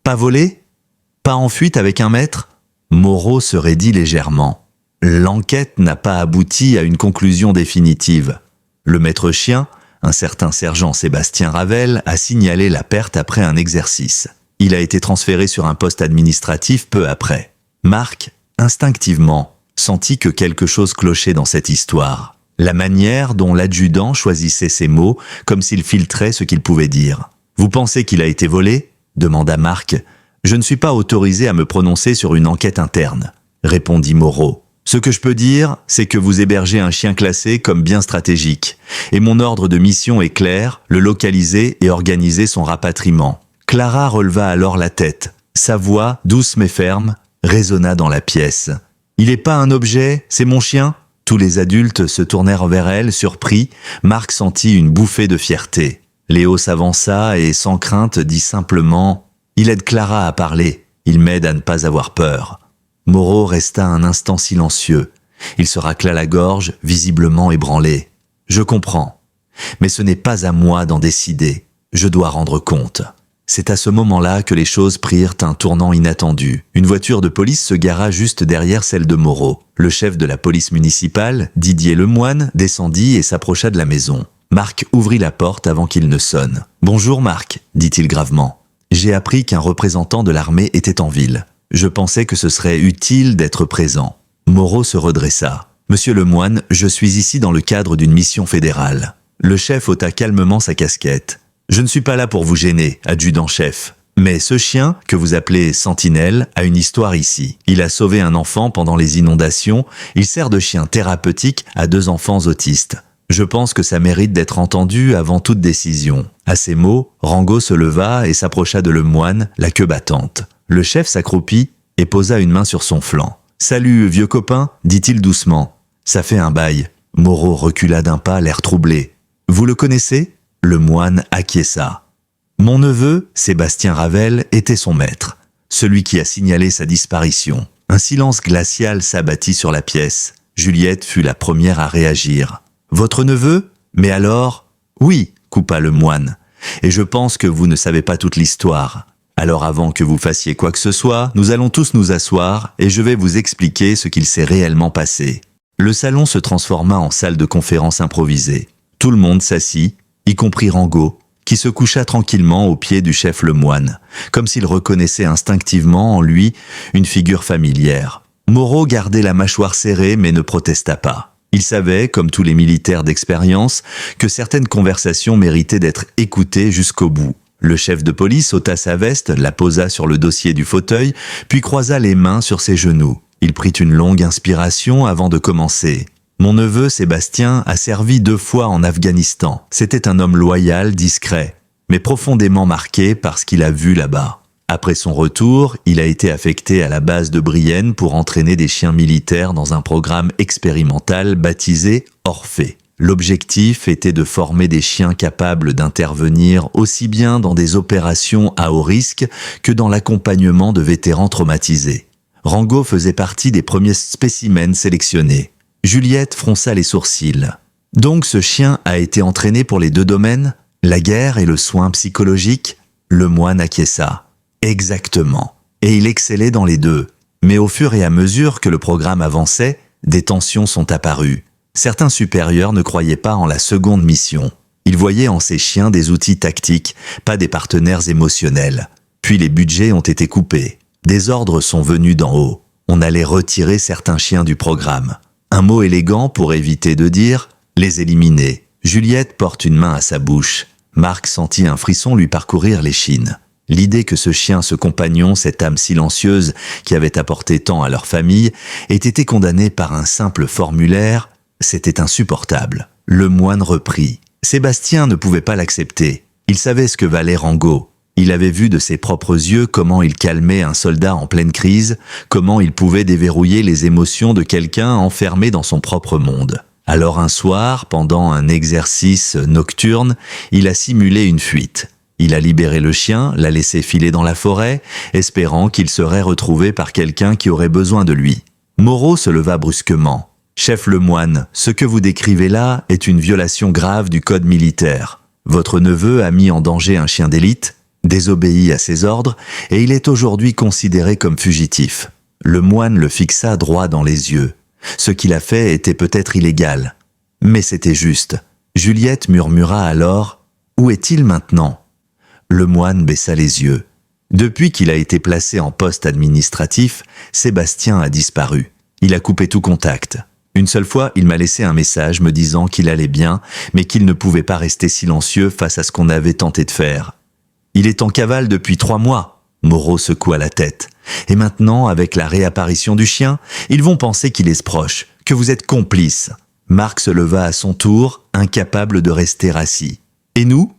Pas volé ? Pas en fuite avec un maître ?» Moreau se raidit légèrement. L'enquête n'a pas abouti à une conclusion définitive. Le maître chien, un certain sergent Sébastien Ravel, a signalé la perte après un exercice. Il a été transféré sur un poste administratif peu après. Marc, instinctivement, sentit que quelque chose clochait dans cette histoire. La manière dont l'adjudant choisissait ses mots, comme s'il filtrait ce qu'il pouvait dire. « Vous pensez qu'il a été volé ?» demanda Marc. « Je ne suis pas autorisé à me prononcer sur une enquête interne, » répondit Moreau. « Ce que je peux dire, c'est que vous hébergez un chien classé comme bien stratégique. Et mon ordre de mission est clair, le localiser et organiser son rapatriement. » Clara releva alors la tête. Sa voix, douce mais ferme, résonna dans la pièce. « Il n'est pas un objet, c'est mon chien ?» Tous les adultes se tournèrent vers elle, surpris. Marc sentit une bouffée de fierté. Léo s'avança et, sans crainte, dit simplement « Il aide Clara à parler. Il m'aide à ne pas avoir peur. » Moreau resta un instant silencieux. Il se racla la gorge, visiblement ébranlé. « Je comprends. Mais ce n'est pas à moi d'en décider. Je dois rendre compte. » C'est à ce moment-là que les choses prirent un tournant inattendu. Une voiture de police se gara juste derrière celle de Moreau. Le chef de la police municipale, Didier Lemoine, descendit et s'approcha de la maison. Marc ouvrit la porte avant qu'il ne sonne. « Bonjour Marc, dit-il gravement. J'ai appris qu'un représentant de l'armée était en ville. Je pensais que ce serait utile d'être présent. » Moreau se redressa. « Monsieur Lemoine, je suis ici dans le cadre d'une mission fédérale. » Le chef ôta calmement sa casquette. « Je ne suis pas là pour vous gêner, adjudant-chef. Mais ce chien, que vous appelez Sentinelle, a une histoire ici. Il a sauvé un enfant pendant les inondations, il sert de chien thérapeutique à 2 enfants autistes. Je pense que ça mérite d'être entendu avant toute décision. À ces mots, Rango se leva et s'approcha de Lemoine, la queue battante. Le chef s'accroupit et posa une main sur son flanc. « Salut, vieux copain » dit-il doucement. « Ça fait un bail. » Moreau recula d'un pas, l'air troublé. « Vous le connaissez » Lemoine acquiesça. Mon neveu, Sébastien Ravel, était son maître, celui qui a signalé sa disparition. Un silence glacial s'abattit sur la pièce. Juliette fut la première à réagir. « Votre neveu ? Mais alors ?»« Oui, » coupa Lemoine. « Et je pense que vous ne savez pas toute l'histoire. Alors avant que vous fassiez quoi que ce soit, nous allons tous nous asseoir et je vais vous expliquer ce qu'il s'est réellement passé. » Le salon se transforma en salle de conférence improvisée. Tout le monde s'assit, y compris Rango, qui se coucha tranquillement aux pieds du chef Lemoine, comme s'il reconnaissait instinctivement en lui une figure familière. Moreau gardait la mâchoire serrée mais ne protesta pas. Il savait, comme tous les militaires d'expérience, que certaines conversations méritaient d'être écoutées jusqu'au bout. Le chef de police ôta sa veste, la posa sur le dossier du fauteuil, puis croisa les mains sur ses genoux. Il prit une longue inspiration avant de commencer. Mon neveu Sébastien a servi 2 fois en Afghanistan. C'était un homme loyal, discret, mais profondément marqué par ce qu'il a vu là-bas. Après son retour, il a été affecté à la base de Brienne pour entraîner des chiens militaires dans un programme expérimental baptisé Orphée. L'objectif était de former des chiens capables d'intervenir aussi bien dans des opérations à haut risque que dans l'accompagnement de vétérans traumatisés. Rango faisait partie des premiers spécimens sélectionnés. Juliette fronça les sourcils. Donc ce chien a été entraîné pour les 2 domaines, la guerre et le soin psychologique. Lemoine acquiesça. Exactement. Et il excellait dans les 2. Mais au fur et à mesure que le programme avançait, des tensions sont apparues. Certains supérieurs ne croyaient pas en la seconde mission. Ils voyaient en ces chiens des outils tactiques, pas des partenaires émotionnels. Puis les budgets ont été coupés. Des ordres sont venus d'en haut. On allait retirer certains chiens du programme. Un mot élégant pour éviter de dire « les éliminer ». Juliette porte une main à sa bouche. Marc sentit un frisson lui parcourir l'échine. L'idée que ce chien, ce compagnon, cette âme silencieuse qui avait apporté tant à leur famille, ait été condamné par un simple formulaire, c'était insupportable. Lemoine reprit. Sébastien ne pouvait pas l'accepter. Il savait ce que valait Rango. Il avait vu de ses propres yeux comment il calmait un soldat en pleine crise, comment il pouvait déverrouiller les émotions de quelqu'un enfermé dans son propre monde. Alors un soir, pendant un exercice nocturne, il a simulé une fuite. Il a libéré le chien, l'a laissé filer dans la forêt, espérant qu'il serait retrouvé par quelqu'un qui aurait besoin de lui. Moreau se leva brusquement. « Chef Lemoine, ce que vous décrivez là est une violation grave du code militaire. Votre neveu a mis en danger un chien d'élite, désobéit à ses ordres, et il est aujourd'hui considéré comme fugitif. » Lemoine le fixa droit dans les yeux. Ce qu'il a fait était peut-être illégal, mais c'était juste. Juliette murmura alors « Où est-il maintenant ?» Lemoine baissa les yeux. Depuis qu'il a été placé en poste administratif, Sébastien a disparu. Il a coupé tout contact. Une seule fois, il m'a laissé un message me disant qu'il allait bien, mais qu'il ne pouvait pas rester silencieux face à ce qu'on avait tenté de faire. Il est en cavale depuis 3 mois. Moreau secoua la tête. Et maintenant, avec la réapparition du chien, ils vont penser qu'il est proche, que vous êtes complice. Marc se leva à son tour, incapable de rester assis. Et nous ?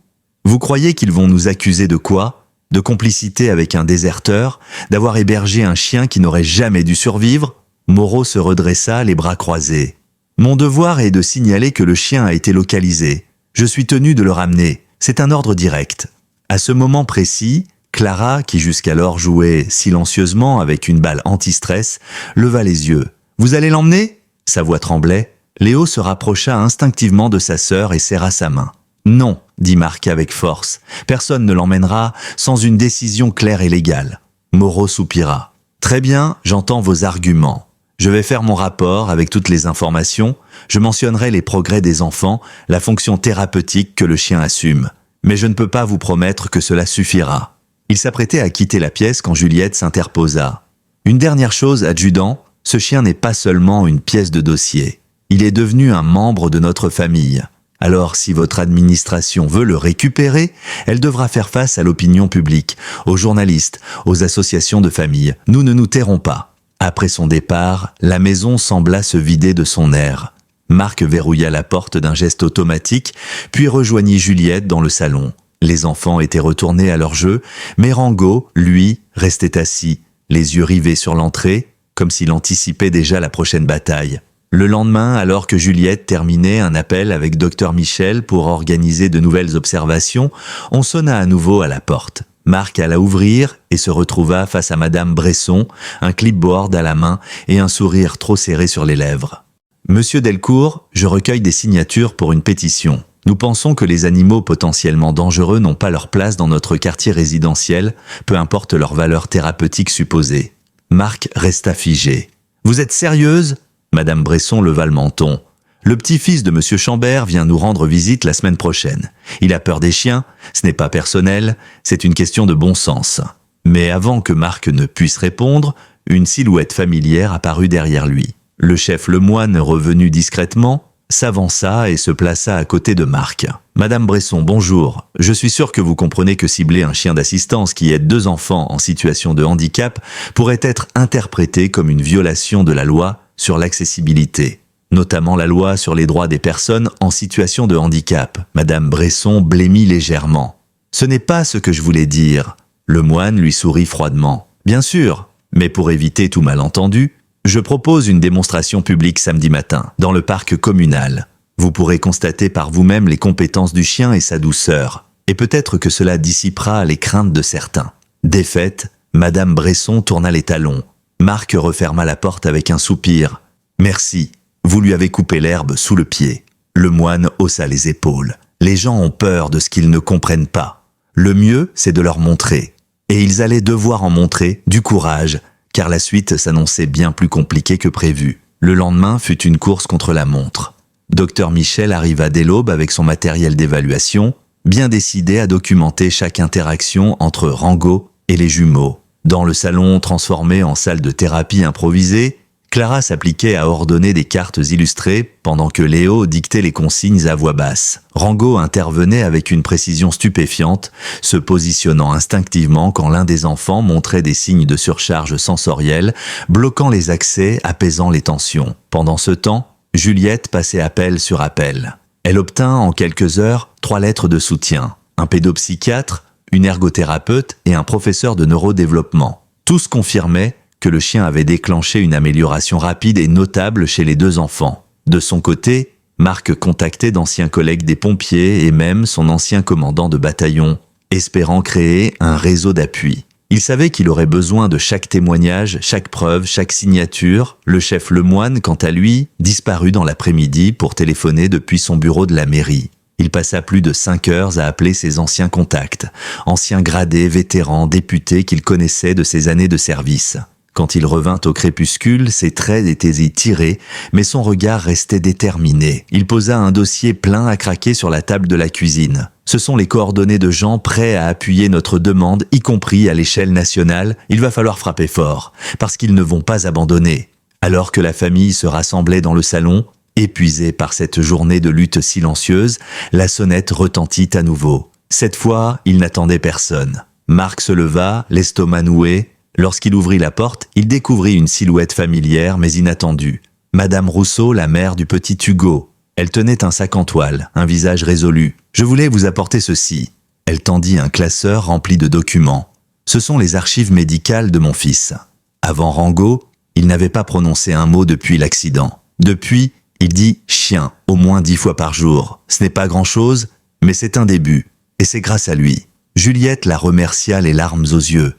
Vous croyez qu'ils vont nous accuser de quoi ? De complicité avec un déserteur, d'avoir hébergé un chien qui n'aurait jamais dû survivre ? Moreau se redressa, les bras croisés. Mon devoir est de signaler que le chien a été localisé. Je suis tenu de le ramener. C'est un ordre direct. À ce moment précis, Clara, qui jusqu'alors jouait silencieusement avec une balle anti-stress, leva les yeux. « Vous allez l'emmener ?» Sa voix tremblait. Léo se rapprocha instinctivement de sa sœur et serra sa main. « Non », dit Marc avec force. « Personne ne l'emmènera sans une décision claire et légale. » Moreau soupira. « Très bien, j'entends vos arguments. Je vais faire mon rapport avec toutes les informations. Je mentionnerai les progrès des enfants, la fonction thérapeutique que le chien assume. Mais je ne peux pas vous promettre que cela suffira. » Il s'apprêtait à quitter la pièce quand Juliette s'interposa. « Une dernière chose, adjudant, ce chien n'est pas seulement une pièce de dossier. Il est devenu un membre de notre famille. Alors si votre administration veut le récupérer, elle devra faire face à l'opinion publique, aux journalistes, aux associations de famille. Nous ne nous tairons pas. Après son départ, la maison sembla se vider de son air. Marc verrouilla la porte d'un geste automatique, puis rejoignit Juliette dans le salon. Les enfants étaient retournés à leur jeu, mais Rango, lui, restait assis, les yeux rivés sur l'entrée, comme s'il anticipait déjà la prochaine bataille. Le lendemain, alors que Juliette terminait un appel avec Dr Michel pour organiser de nouvelles observations, on sonna à nouveau à la porte. Marc alla ouvrir et se retrouva face à Madame Bresson, un clipboard à la main et un sourire trop serré sur les lèvres. « Monsieur Delcourt, je recueille des signatures pour une pétition. Nous pensons que les animaux potentiellement dangereux n'ont pas leur place dans notre quartier résidentiel, peu importe leur valeur thérapeutique supposée. » Marc resta figé. « Vous êtes sérieuse ?» Madame Bresson leva le menton. « Le petit-fils de Monsieur Chambert vient nous rendre visite la semaine prochaine. Il a peur des chiens, ce n'est pas personnel, c'est une question de bon sens. » Mais avant que Marc ne puisse répondre, une silhouette familière apparut derrière lui. Le chef Lemoine, revenu discrètement, s'avança et se plaça à côté de Marc. « Madame Bresson, bonjour. Je suis sûr que vous comprenez que cibler un chien d'assistance qui aide 2 enfants en situation de handicap pourrait être interprété comme une violation de la loi sur l'accessibilité, notamment la loi sur les droits des personnes en situation de handicap. » Madame Bresson blêmit légèrement. « Ce n'est pas ce que je voulais dire. » Le moine lui sourit froidement. « Bien sûr, mais pour éviter tout malentendu, je propose une démonstration publique samedi matin, dans le parc communal. Vous pourrez constater par vous-même les compétences du chien et sa douceur, et peut-être que cela dissipera les craintes de certains. » Défaite, Madame Bresson tourna les talons. Marc referma la porte avec un soupir. « Merci, vous lui avez coupé l'herbe sous le pied. » Le moine haussa les épaules. Les gens ont peur de ce qu'ils ne comprennent pas. Le mieux, c'est de leur montrer. Et ils allaient devoir en montrer du courage, car la suite s'annonçait bien plus compliquée que prévu. Le lendemain fut une course contre la montre. Dr Michel arriva dès l'aube avec son matériel d'évaluation, bien décidé à documenter chaque interaction entre Rango et les jumeaux. Dans le salon transformé en salle de thérapie improvisée, Clara s'appliquait à ordonner des cartes illustrées pendant que Léo dictait les consignes à voix basse. Rango intervenait avec une précision stupéfiante, se positionnant instinctivement quand l'un des enfants montrait des signes de surcharge sensorielle, bloquant les accès, apaisant les tensions. Pendant ce temps, Juliette passait appel sur appel. Elle obtint en quelques heures 3 lettres de soutien, un pédopsychiatre, une ergothérapeute et un professeur de neurodéveloppement. Tous confirmaient que le chien avait déclenché une amélioration rapide et notable chez les 2 enfants. De son côté, Marc contactait d'anciens collègues des pompiers et même son ancien commandant de bataillon, espérant créer un réseau d'appui. Il savait qu'il aurait besoin de chaque témoignage, chaque preuve, chaque signature. Le chef Lemoine, quant à lui, disparut dans l'après-midi pour téléphoner depuis son bureau de la mairie. Il passa plus de 5 heures à appeler ses anciens contacts, anciens gradés, vétérans, députés qu'il connaissait de ses années de service. Quand il revint au crépuscule, ses traits étaient étirés, mais son regard restait déterminé. Il posa un dossier plein à craquer sur la table de la cuisine. Ce sont les coordonnées de gens prêts à appuyer notre demande, y compris à l'échelle nationale. Il va falloir frapper fort, parce qu'ils ne vont pas abandonner. Alors que la famille se rassemblait dans le salon, épuisée par cette journée de lutte silencieuse, la sonnette retentit à nouveau. Cette fois, il n'attendait personne. Marc se leva, l'estomac noué. Lorsqu'il ouvrit la porte, il découvrit une silhouette familière mais inattendue. Madame Rousseau, la mère du petit Hugo. Elle tenait un sac en toile, un visage résolu. « Je voulais vous apporter ceci. » Elle tendit un classeur rempli de documents. « Ce sont les archives médicales de mon fils. » Avant Rango, il n'avait pas prononcé un mot depuis l'accident. Depuis, il dit « chien » au moins 10 fois par jour. Ce n'est pas grand-chose, mais c'est un début. Et c'est grâce à lui. Juliette la remercia les larmes aux yeux.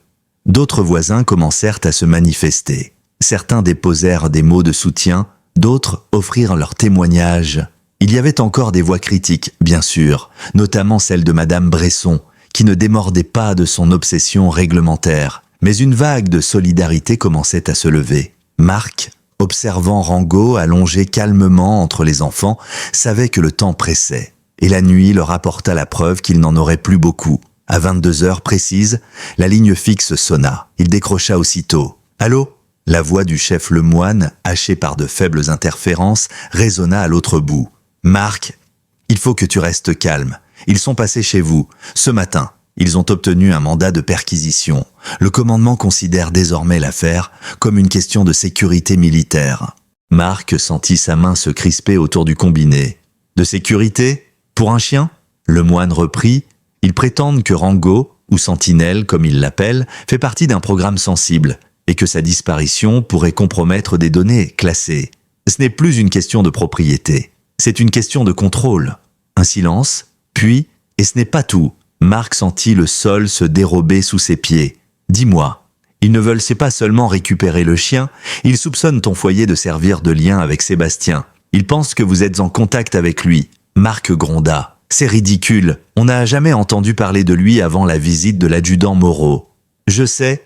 D'autres voisins commencèrent à se manifester. Certains déposèrent des mots de soutien, d'autres offrirent leurs témoignages. Il y avait encore des voix critiques, bien sûr, notamment celle de Madame Bresson, qui ne démordait pas de son obsession réglementaire. Mais une vague de solidarité commençait à se lever. Marc, observant Rango allongé calmement entre les enfants, savait que le temps pressait. Et la nuit leur apporta la preuve qu'il n'en aurait plus beaucoup. À 22 heures précises, la ligne fixe sonna. Il décrocha aussitôt. « Allô ?» La voix du chef Lemoine, hachée par de faibles interférences, résonna à l'autre bout. « Marc, Il faut que tu restes calme. Ils sont passés chez vous, ce matin. Ils ont obtenu un mandat de perquisition. Le commandement considère désormais l'affaire comme une question de sécurité militaire. Marc sentit sa main se crisper autour du combiné. De sécurité? Pour un chien? Le moine reprit. Ils prétendent que Rango, ou Sentinelle comme ils l'appellent, fait partie d'un programme sensible et que sa disparition pourrait compromettre des données classées. Ce n'est plus une question de propriété, c'est une question de contrôle. Un silence, puis, et ce n'est pas tout, Marc sentit le sol se dérober sous ses pieds. Dis-moi, ils ne veulent pas seulement récupérer le chien, ils soupçonnent ton foyer de servir de lien avec Sébastien. Ils pensent que vous êtes en contact avec lui. Marc gronda. C'est ridicule, on n'a jamais entendu parler de lui avant la visite de l'adjudant Moreau. Je sais,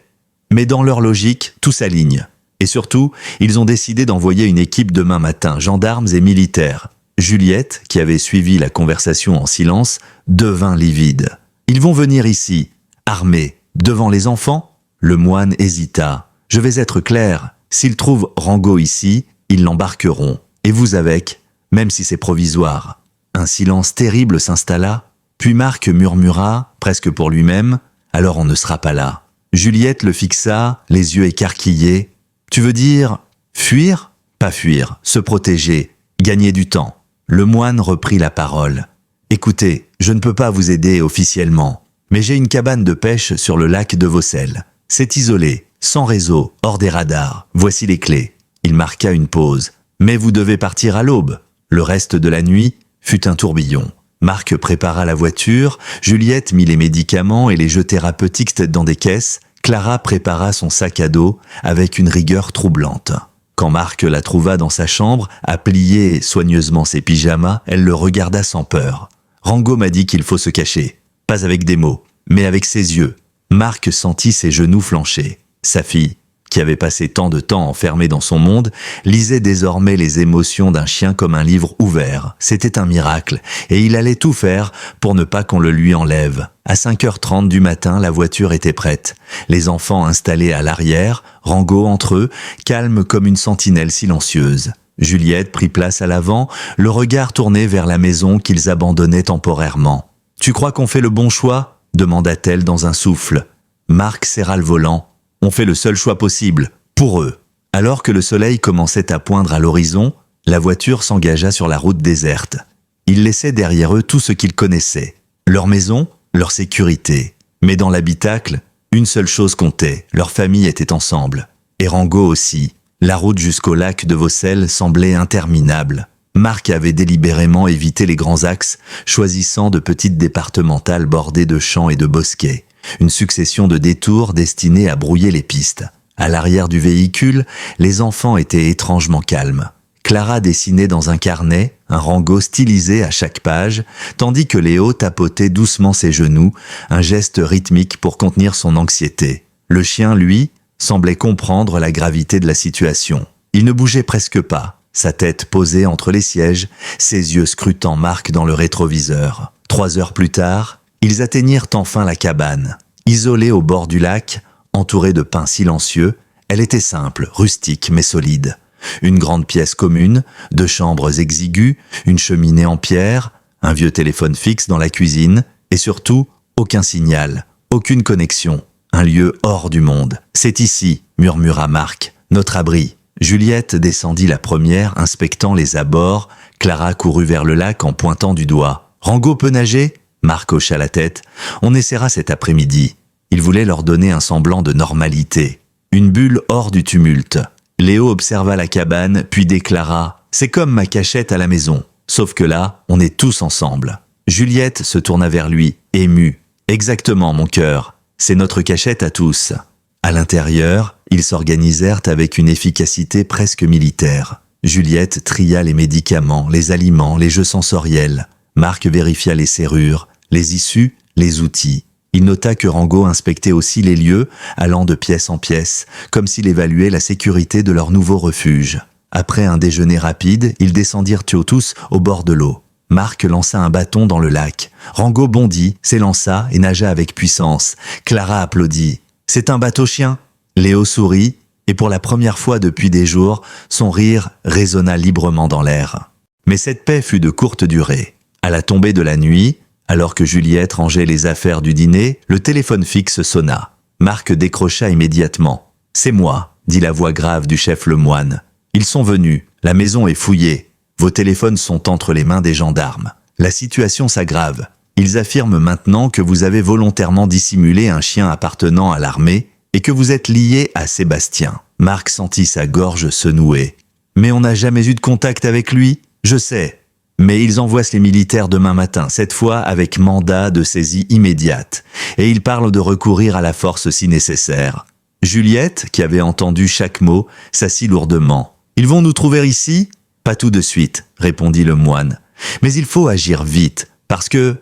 mais dans leur logique, tout s'aligne. Et surtout, ils ont décidé d'envoyer une équipe demain matin, gendarmes et militaires. Juliette, qui avait suivi la conversation en silence, devint livide. Ils vont venir ici, armés, devant les enfants? Le moine hésita. Je vais être clair, s'ils trouvent Rango ici, ils l'embarqueront. Et vous avec, même si c'est provisoire. Un silence terrible s'installa, puis Marc murmura, presque pour lui-même, « Alors on ne sera pas là ». Juliette le fixa, les yeux écarquillés. « Tu veux dire fuir ?»« Pas fuir, se protéger, gagner du temps. » Le moine reprit la parole. « Écoutez, je ne peux pas vous aider officiellement, mais j'ai une cabane de pêche sur le lac de Vaucelles. C'est isolé, sans réseau, hors des radars. Voici les clés. » Il marqua une pause. « Mais vous devez partir à l'aube. » Le reste de la nuit fut un tourbillon. Marc prépara la voiture, Juliette mit les médicaments et les jeux thérapeutiques dans des caisses, Clara prépara son sac à dos avec une rigueur troublante. Quand Marc la trouva dans sa chambre, à plier soigneusement ses pyjamas, elle le regarda sans peur. « Rango m'a dit qu'il faut se cacher, pas avec des mots, mais avec ses yeux. » Marc sentit ses genoux flancher. Sa fille, qui avait passé tant de temps enfermée dans son monde, lisait désormais les émotions d'un chien comme un livre ouvert. C'était un miracle, et il allait tout faire pour ne pas qu'on le lui enlève. À 5h30 du matin, la voiture était prête. Les enfants installés à l'arrière, Rango entre eux, calme comme une sentinelle silencieuse. Juliette prit place à l'avant, le regard tourné vers la maison qu'ils abandonnaient temporairement. « Tu crois qu'on fait le bon choix ?» demanda-t-elle dans un souffle. Marc serra le volant. On fait le seul choix possible, pour eux. Alors que le soleil commençait à poindre à l'horizon, la voiture s'engagea sur la route déserte. Ils laissaient derrière eux tout ce qu'ils connaissaient. Leur maison, leur sécurité. Mais dans l'habitacle, une seule chose comptait, leur famille était ensemble. Et Rango aussi. La route jusqu'au lac de Vaucelles semblait interminable. Marc avait délibérément évité les grands axes, choisissant de petites départementales bordées de champs et de bosquets. Une succession de détours destinés à brouiller les pistes. À l'arrière du véhicule, les enfants étaient étrangement calmes. Clara dessinait dans un carnet, un Rango stylisé à chaque page, tandis que Léo tapotait doucement ses genoux, un geste rythmique pour contenir son anxiété. Le chien, lui, semblait comprendre la gravité de la situation. Il ne bougeait presque pas, sa tête posée entre les sièges, ses yeux scrutant Marc dans le rétroviseur. 3 heures plus tard, ils atteignirent enfin la cabane. Isolée au bord du lac, entourée de pins silencieux, elle était simple, rustique mais solide. Une grande pièce commune, 2 chambres exiguës, une cheminée en pierre, un vieux téléphone fixe dans la cuisine, et surtout, aucun signal, aucune connexion. Un lieu hors du monde. « C'est ici », murmura Marc, « notre abri ». Juliette descendit la première, inspectant les abords. Clara courut vers le lac en pointant du doigt. « Rango peut nager ?» Marc hocha la tête. « On essaiera cet après-midi. » Il voulait leur donner un semblant de normalité. Une bulle hors du tumulte. Léo observa la cabane, puis déclara « C'est comme ma cachette à la maison. Sauf que là, on est tous ensemble. » Juliette se tourna vers lui, émue. « Exactement, mon cœur. C'est notre cachette à tous. » À l'intérieur, ils s'organisèrent avec une efficacité presque militaire. Juliette tria les médicaments, les aliments, les jeux sensoriels. Marc vérifia les serrures, les issues, les outils. Il nota que Rango inspectait aussi les lieux, allant de pièce en pièce, comme s'il évaluait la sécurité de leur nouveau refuge. Après un déjeuner rapide, ils descendirent tous au bord de l'eau. Marc lança un bâton dans le lac. Rango bondit, s'élança et nagea avec puissance. Clara applaudit. « C'est un bateau-chien !» Léo sourit, et pour la première fois depuis des jours, son rire résonna librement dans l'air. Mais cette paix fut de courte durée. À la tombée de la nuit, alors que Juliette rangeait les affaires du dîner, le téléphone fixe sonna. Marc décrocha immédiatement. « C'est moi », dit la voix grave du chef Lemoine. « Ils sont venus, la maison est fouillée. Vos téléphones sont entre les mains des gendarmes. La situation s'aggrave. Ils affirment maintenant que vous avez volontairement dissimulé un chien appartenant à l'armée et que vous êtes lié à Sébastien. » Marc sentit sa gorge se nouer. « Mais on n'a jamais eu de contact avec lui ? Je sais. Mais ils envoient les militaires demain matin, cette fois avec mandat de saisie immédiate. Et ils parlent de recourir à la force si nécessaire. » Juliette, qui avait entendu chaque mot, s'assit lourdement. « Ils vont nous trouver ici ? » ?»« Pas tout de suite, » répondit le moine. « Mais il faut agir vite, parce que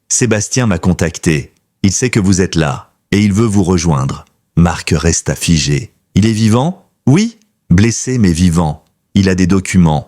Sébastien m'a contacté. Il sait que vous êtes là, et il veut vous rejoindre. » Marc resta figé. « Il est vivant ? » ?»« Oui, blessé mais vivant. Il a des documents.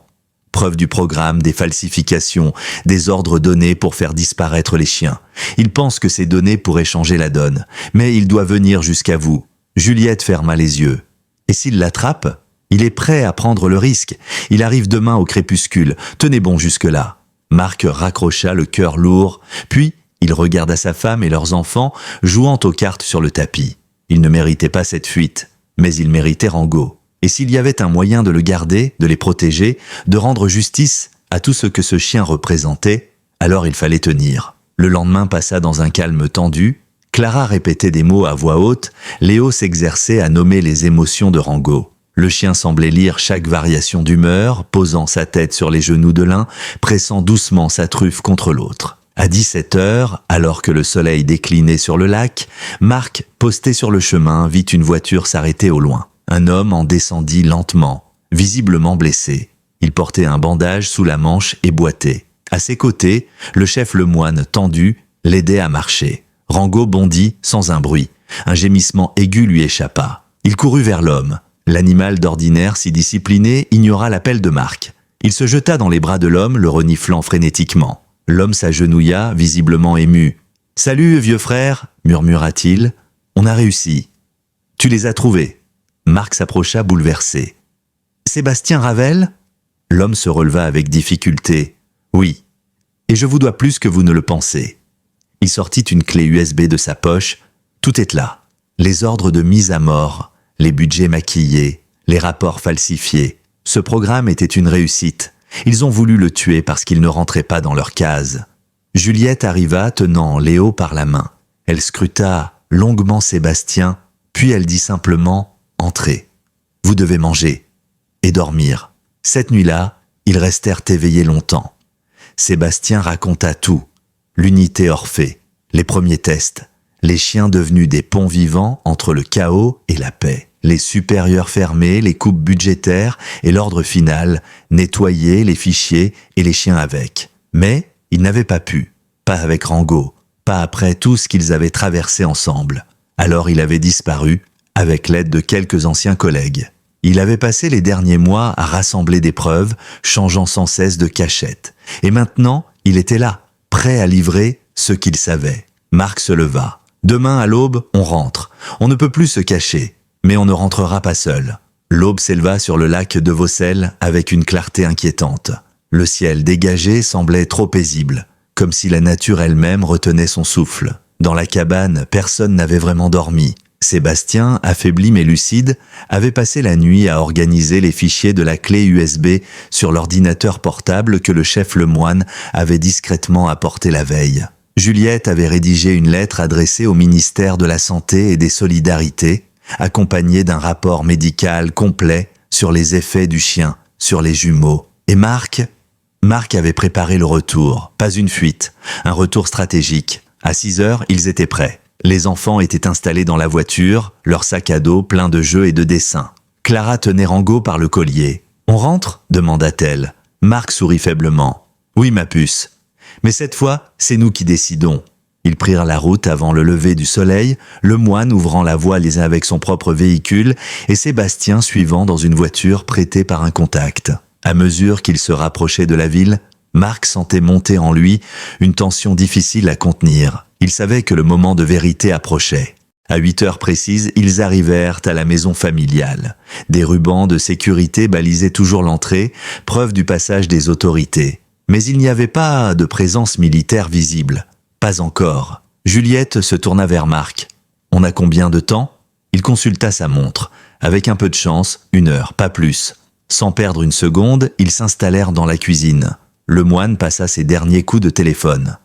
Preuve du programme, des falsifications, des ordres donnés pour faire disparaître les chiens. Il pense que ces données pourraient changer la donne, mais il doit venir jusqu'à vous. » Juliette ferma les yeux. « Et s'il l'attrape ? Il est prêt à prendre le risque. Il arrive demain au crépuscule. Tenez bon jusque-là. » Marc raccrocha le cœur lourd, puis il regarda sa femme et leurs enfants jouant aux cartes sur le tapis. Il ne méritait pas cette fuite, mais il méritait Rango. Et s'il y avait un moyen de le garder, de les protéger, de rendre justice à tout ce que ce chien représentait, alors il fallait tenir. Le lendemain passa dans un calme tendu. Clara répétait des mots à voix haute. Léo s'exerçait à nommer les émotions de Rango. Le chien semblait lire chaque variation d'humeur, posant sa tête sur les genoux de l'un, pressant doucement sa truffe contre l'autre. À 17h, alors que le soleil déclinait sur le lac, Marc, posté sur le chemin, vit une voiture s'arrêter au loin. Un homme en descendit lentement, visiblement blessé. Il portait un bandage sous la manche et boitait. À ses côtés, le chef Lemoine, tendu, l'aidait à marcher. Rango bondit sans un bruit. Un gémissement aigu lui échappa. Il courut vers l'homme. L'animal d'ordinaire si discipliné ignora l'appel de Marc. Il se jeta dans les bras de l'homme, le reniflant frénétiquement. L'homme s'agenouilla, visiblement ému. « Salut, vieux frère » murmura-t-il. « On a réussi. Tu les as trouvés. » Marc s'approcha bouleversé. « Sébastien Ravel ?» L'homme se releva avec difficulté. « Oui. Et je vous dois plus que vous ne le pensez. » Il sortit une clé USB de sa poche. Tout est là. Les ordres de mise à mort, les budgets maquillés, les rapports falsifiés. Ce programme était une réussite. Ils ont voulu le tuer parce qu'il ne rentrait pas dans leur case. Juliette arriva tenant Léo par la main. Elle scruta longuement Sébastien, puis elle dit simplement « Entrez. Vous devez manger et dormir. » Cette nuit-là, ils restèrent éveillés longtemps. Sébastien raconta tout. L'unité Orphée, les premiers tests, les chiens devenus des ponts vivants entre le chaos et la paix. Les supérieurs fermés, les coupes budgétaires et l'ordre final, nettoyer les fichiers et les chiens avec. Mais ils n'avaient pas pu, pas avec Rango, pas après tout ce qu'ils avaient traversé ensemble. Alors il avait disparu, avec l'aide de quelques anciens collègues. Il avait passé les derniers mois à rassembler des preuves, changeant sans cesse de cachette. Et maintenant, il était là, prêt à livrer ce qu'il savait. Marc se leva. « Demain à l'aube, on rentre. On ne peut plus se cacher. Mais on ne rentrera pas seul. » L'aube s'éleva sur le lac de Vaucelles avec une clarté inquiétante. Le ciel dégagé semblait trop paisible, comme si la nature elle-même retenait son souffle. Dans la cabane, personne n'avait vraiment dormi. Sébastien, affaibli mais lucide, avait passé la nuit à organiser les fichiers de la clé USB sur l'ordinateur portable que le chef Lemoine avait discrètement apporté la veille. Juliette avait rédigé une lettre adressée au ministère de la Santé et des Solidarités, accompagnée d'un rapport médical complet sur les effets du chien, sur les jumeaux. Et Marc avait préparé le retour, pas une fuite, un retour stratégique. À 6h, ils étaient prêts. Les enfants étaient installés dans la voiture, leur sac à dos plein de jeux et de dessins. Clara tenait Rango par le collier. « On rentre ?» demanda-t-elle. Marc sourit faiblement. « Oui, ma puce. Mais cette fois, c'est nous qui décidons. » Ils prirent la route avant le lever du soleil, le moine ouvrant la voie les uns avec son propre véhicule et Sébastien suivant dans une voiture prêtée par un contact. À mesure qu'ils se rapprochaient de la ville, Marc sentait monter en lui une tension difficile à contenir. Il savait que le moment de vérité approchait. À 8h précises, ils arrivèrent à la maison familiale. Des rubans de sécurité balisaient toujours l'entrée, preuve du passage des autorités. Mais il n'y avait pas de présence militaire visible. Pas encore. Juliette se tourna vers Marc. « On a combien de temps ?» Il consulta sa montre. Avec un peu de chance, 1 heure, pas plus. Sans perdre une seconde, ils s'installèrent dans la cuisine. Le moine passa ses derniers coups de téléphone.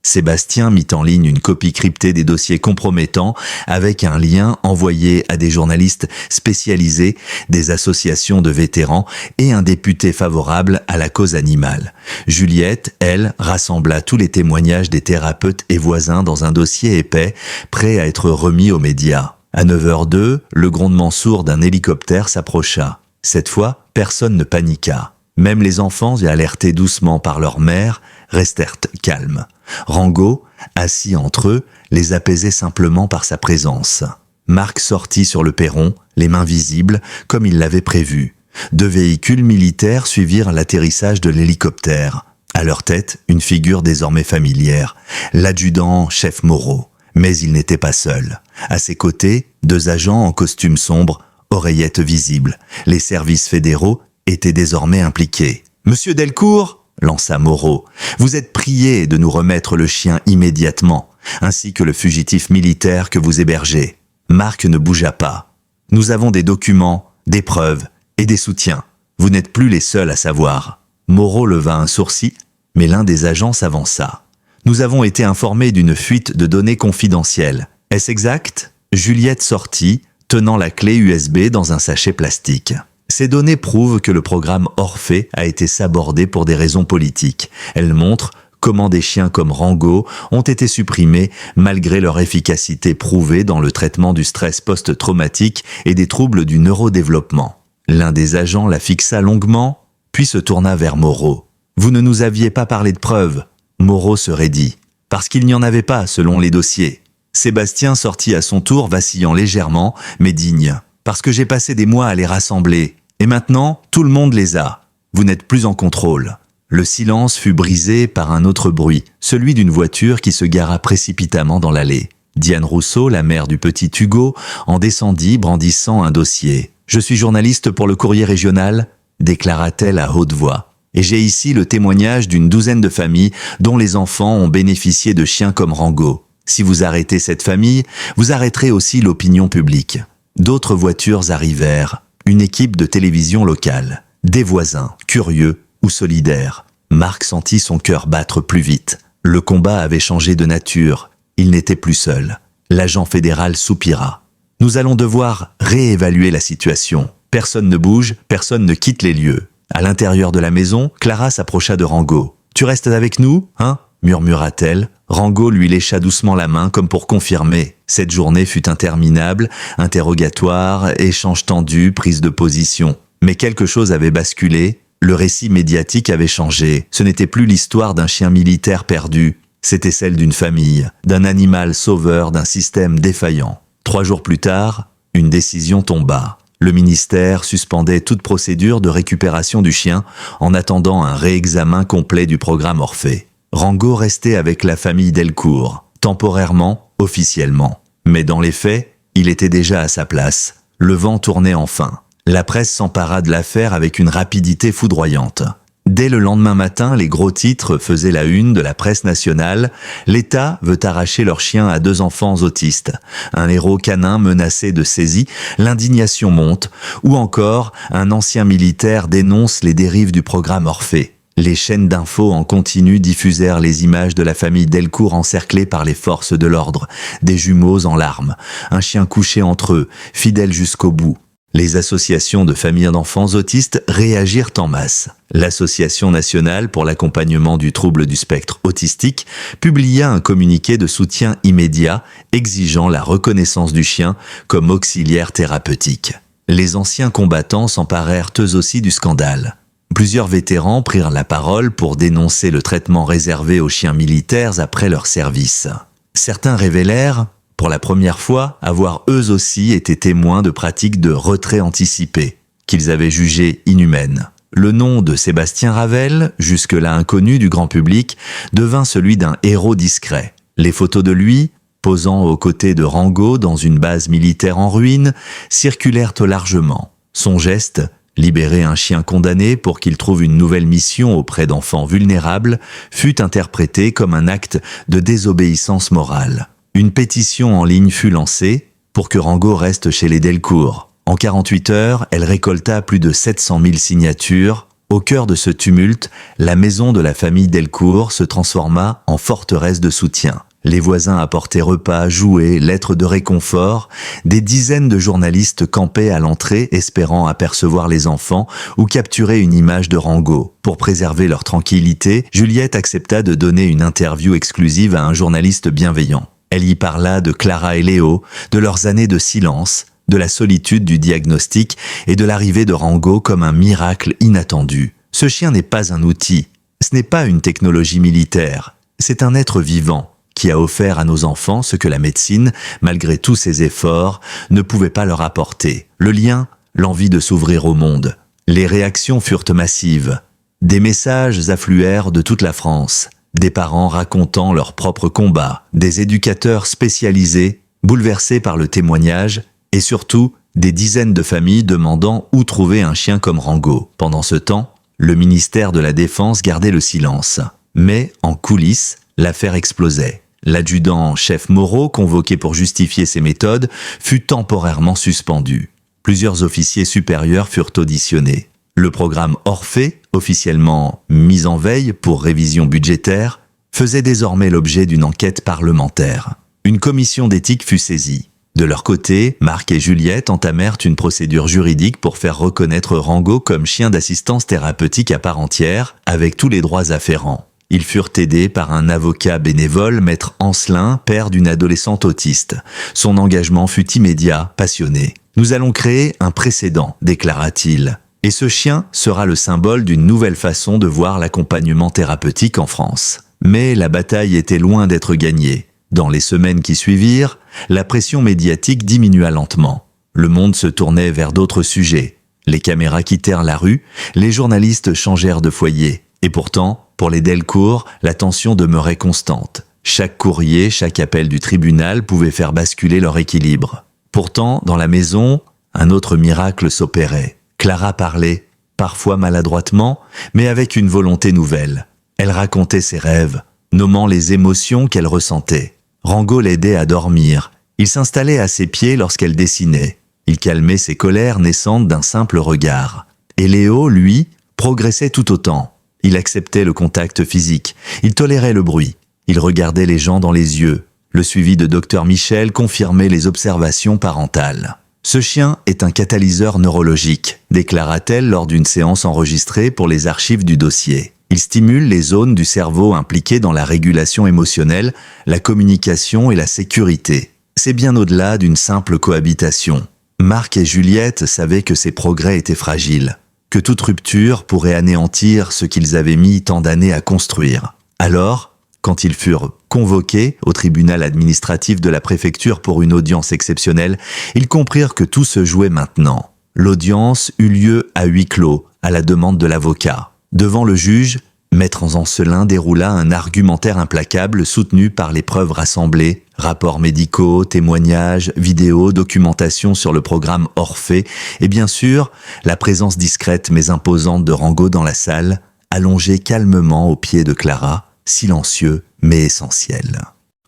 Sébastien mit en ligne une copie cryptée des dossiers compromettants avec un lien envoyé à des journalistes spécialisés, des associations de vétérans et un député favorable à la cause animale. Juliette, elle, rassembla tous les témoignages des thérapeutes et voisins dans un dossier épais, prêt à être remis aux médias. À 9h02, le grondement sourd d'un hélicoptère s'approcha. Cette fois, personne ne paniqua. Même les enfants, alertés doucement par leur mère, restèrent calmes. Rango, assis entre eux, les apaisait simplement par sa présence. Marc sortit sur le perron, les mains visibles, comme il l'avait prévu. 2 véhicules militaires suivirent l'atterrissage de l'hélicoptère. À leur tête, une figure désormais familière, l'adjudant-chef Moreau. Mais il n'était pas seul. À ses côtés, 2 agents en costume sombre, oreillettes visibles. Les services fédéraux étaient désormais impliqués. « Monsieur Delcourt !» lança Moreau. « Vous êtes prié de nous remettre le chien immédiatement, ainsi que le fugitif militaire que vous hébergez. » Marc ne bougea pas. « Nous avons des documents, des preuves et des soutiens. Vous n'êtes plus les seuls à savoir. » Moreau leva un sourcil, mais l'un des agents s'avança. « Nous avons été informés d'une fuite de données confidentielles. Est-ce exact ?» Juliette sortit, tenant la clé USB dans un sachet plastique. Ces données prouvent que le programme Orphée a été sabordé pour des raisons politiques. Elles montrent comment des chiens comme Rango ont été supprimés malgré leur efficacité prouvée dans le traitement du stress post-traumatique et des troubles du neurodéveloppement. L'un des agents la fixa longuement, puis se tourna vers Moreau. « Vous ne nous aviez pas parlé de preuves ?» Moreau se raidit. « Parce qu'il n'y en avait pas selon les dossiers. » Sébastien sortit à son tour, vacillant légèrement, mais digne. « Parce que j'ai passé des mois à les rassembler. Et maintenant, tout le monde les a. Vous n'êtes plus en contrôle. » Le silence fut brisé par un autre bruit, celui d'une voiture qui se gara précipitamment dans l'allée. Diane Rousseau, la mère du petit Hugo, en descendit brandissant un dossier. « Je suis journaliste pour le Courrier régional », déclara-t-elle à haute voix. « Et j'ai ici le témoignage d'une 12aine de familles dont les enfants ont bénéficié de chiens comme Rango. Si vous arrêtez cette famille, vous arrêterez aussi l'opinion publique. » D'autres voitures arrivèrent, une équipe de télévision locale, des voisins, curieux ou solidaires. Marc sentit son cœur battre plus vite. Le combat avait changé de nature, il n'était plus seul. L'agent fédéral soupira. « Nous allons devoir réévaluer la situation. Personne ne bouge, personne ne quitte les lieux. » À l'intérieur de la maison, Clara s'approcha de Rango. « Tu restes avec nous, hein ?» murmura-t-elle. Rango lui lécha doucement la main comme pour confirmer. Cette journée fut interminable, interrogatoire, échange tendu, prise de position. Mais quelque chose avait basculé, le récit médiatique avait changé. Ce n'était plus l'histoire d'un chien militaire perdu, c'était celle d'une famille, d'un animal sauveur d'un système défaillant. 3 jours plus tard, une décision tomba. Le ministère suspendait toute procédure de récupération du chien en attendant un réexamen complet du programme Orphée. Rango restait avec la famille Delcourt, temporairement, officiellement. Mais dans les faits, il était déjà à sa place. Le vent tournait enfin. La presse s'empara de l'affaire avec une rapidité foudroyante. Dès le lendemain matin, les gros titres faisaient la une de la presse nationale. L'État veut arracher leur chien à 2 enfants autistes. Un héros canin menacé de saisie, l'indignation monte. Ou encore, un ancien militaire dénonce les dérives du programme Orphée. Les chaînes d'infos en continu diffusèrent les images de la famille Delcourt encerclée par les forces de l'ordre, des jumeaux en larmes, un chien couché entre eux, fidèle jusqu'au bout. Les associations de familles d'enfants autistes réagirent en masse. L'Association nationale pour l'accompagnement du trouble du spectre autistique publia un communiqué de soutien immédiat exigeant la reconnaissance du chien comme auxiliaire thérapeutique. Les anciens combattants s'emparèrent eux aussi du scandale. Plusieurs vétérans prirent la parole pour dénoncer le traitement réservé aux chiens militaires après leur service. Certains révélèrent, pour la première fois, avoir eux aussi été témoins de pratiques de retrait anticipé, qu'ils avaient jugées inhumaines. Le nom de Sébastien Ravel, jusque-là inconnu du grand public, devint celui d'un héros discret. Les photos de lui, posant aux côtés de Rango dans une base militaire en ruine, circulèrent largement. Son geste, Libérer un chien condamné pour qu'il trouve une nouvelle mission auprès d'enfants vulnérables fut interprété comme un acte de désobéissance morale. Une pétition en ligne fut lancée pour que Rango reste chez les Delcourt. En 48 heures, elle récolta plus de 700 000 signatures. Au cœur de ce tumulte, la maison de la famille Delcourt se transforma en forteresse de soutien. Les voisins apportaient repas, jouets, lettres de réconfort. Des dizaines de journalistes campaient à l'entrée, espérant apercevoir les enfants ou capturer une image de Rango. Pour préserver leur tranquillité, Juliette accepta de donner une interview exclusive à un journaliste bienveillant. Elle y parla de Clara et Léo, de leurs années de silence, de la solitude du diagnostic et de l'arrivée de Rango comme un miracle inattendu. Ce chien n'est pas un outil, ce n'est pas une technologie militaire, c'est un être vivant qui a offert à nos enfants ce que la médecine, malgré tous ses efforts, ne pouvait pas leur apporter. Le lien, l'envie de s'ouvrir au monde. Les réactions furent massives. Des messages affluèrent de toute la France. Des parents racontant leurs propres combats, des éducateurs spécialisés, bouleversés par le témoignage, et surtout, des dizaines de familles demandant où trouver un chien comme Rango. Pendant ce temps, le ministère de la Défense gardait le silence. Mais, en coulisses, l'affaire explosait. L'adjudant-chef Moreau, convoqué pour justifier ses méthodes, fut temporairement suspendu. Plusieurs officiers supérieurs furent auditionnés. Le programme Orphée, officiellement mis en veille pour révision budgétaire, faisait désormais l'objet d'une enquête parlementaire. Une commission d'éthique fut saisie. De leur côté, Marc et Juliette entamèrent une procédure juridique pour faire reconnaître Rango comme chien d'assistance thérapeutique à part entière, avec tous les droits afférents. Ils furent aidés par un avocat bénévole, maître Ancelin, père d'une adolescente autiste. Son engagement fut immédiat, passionné. « Nous allons créer un précédent », déclara-t-il. Et ce chien sera le symbole d'une nouvelle façon de voir l'accompagnement thérapeutique en France. Mais la bataille était loin d'être gagnée. Dans les semaines qui suivirent, la pression médiatique diminua lentement. Le monde se tournait vers d'autres sujets. Les caméras quittèrent la rue, les journalistes changèrent de foyer. Et pourtant, pour les Delcourt, la tension demeurait constante. Chaque courrier, chaque appel du tribunal pouvait faire basculer leur équilibre. Pourtant, dans la maison, un autre miracle s'opérait. Clara parlait, parfois maladroitement, mais avec une volonté nouvelle. Elle racontait ses rêves, nommant les émotions qu'elle ressentait. Rango l'aidait à dormir. Il s'installait à ses pieds lorsqu'elle dessinait. Il calmait ses colères naissantes d'un simple regard. Et Léo, lui, progressait tout autant. Il acceptait le contact physique. Il tolérait le bruit. Il regardait les gens dans les yeux. Le suivi de Dr Michel confirmait les observations parentales. « Ce chien est un catalyseur neurologique », déclara-t-elle lors d'une séance enregistrée pour les archives du dossier. Il stimule les zones du cerveau impliquées dans la régulation émotionnelle, la communication et la sécurité. C'est bien au-delà d'une simple cohabitation. Marc et Juliette savaient que ces progrès étaient fragiles, que toute rupture pourrait anéantir ce qu'ils avaient mis tant d'années à construire. Alors, quand ils furent convoqués au tribunal administratif de la préfecture pour une audience exceptionnelle, ils comprirent que tout se jouait maintenant. L'audience eut lieu à huis clos, à la demande de l'avocat. Devant le juge, Maître Ancelin déroula un argumentaire implacable soutenu par les preuves rassemblées, rapports médicaux, témoignages, vidéos, documentation sur le programme Orphée et bien sûr, la présence discrète mais imposante de Rango dans la salle, allongé calmement aux pieds de Clara, silencieux mais essentiel.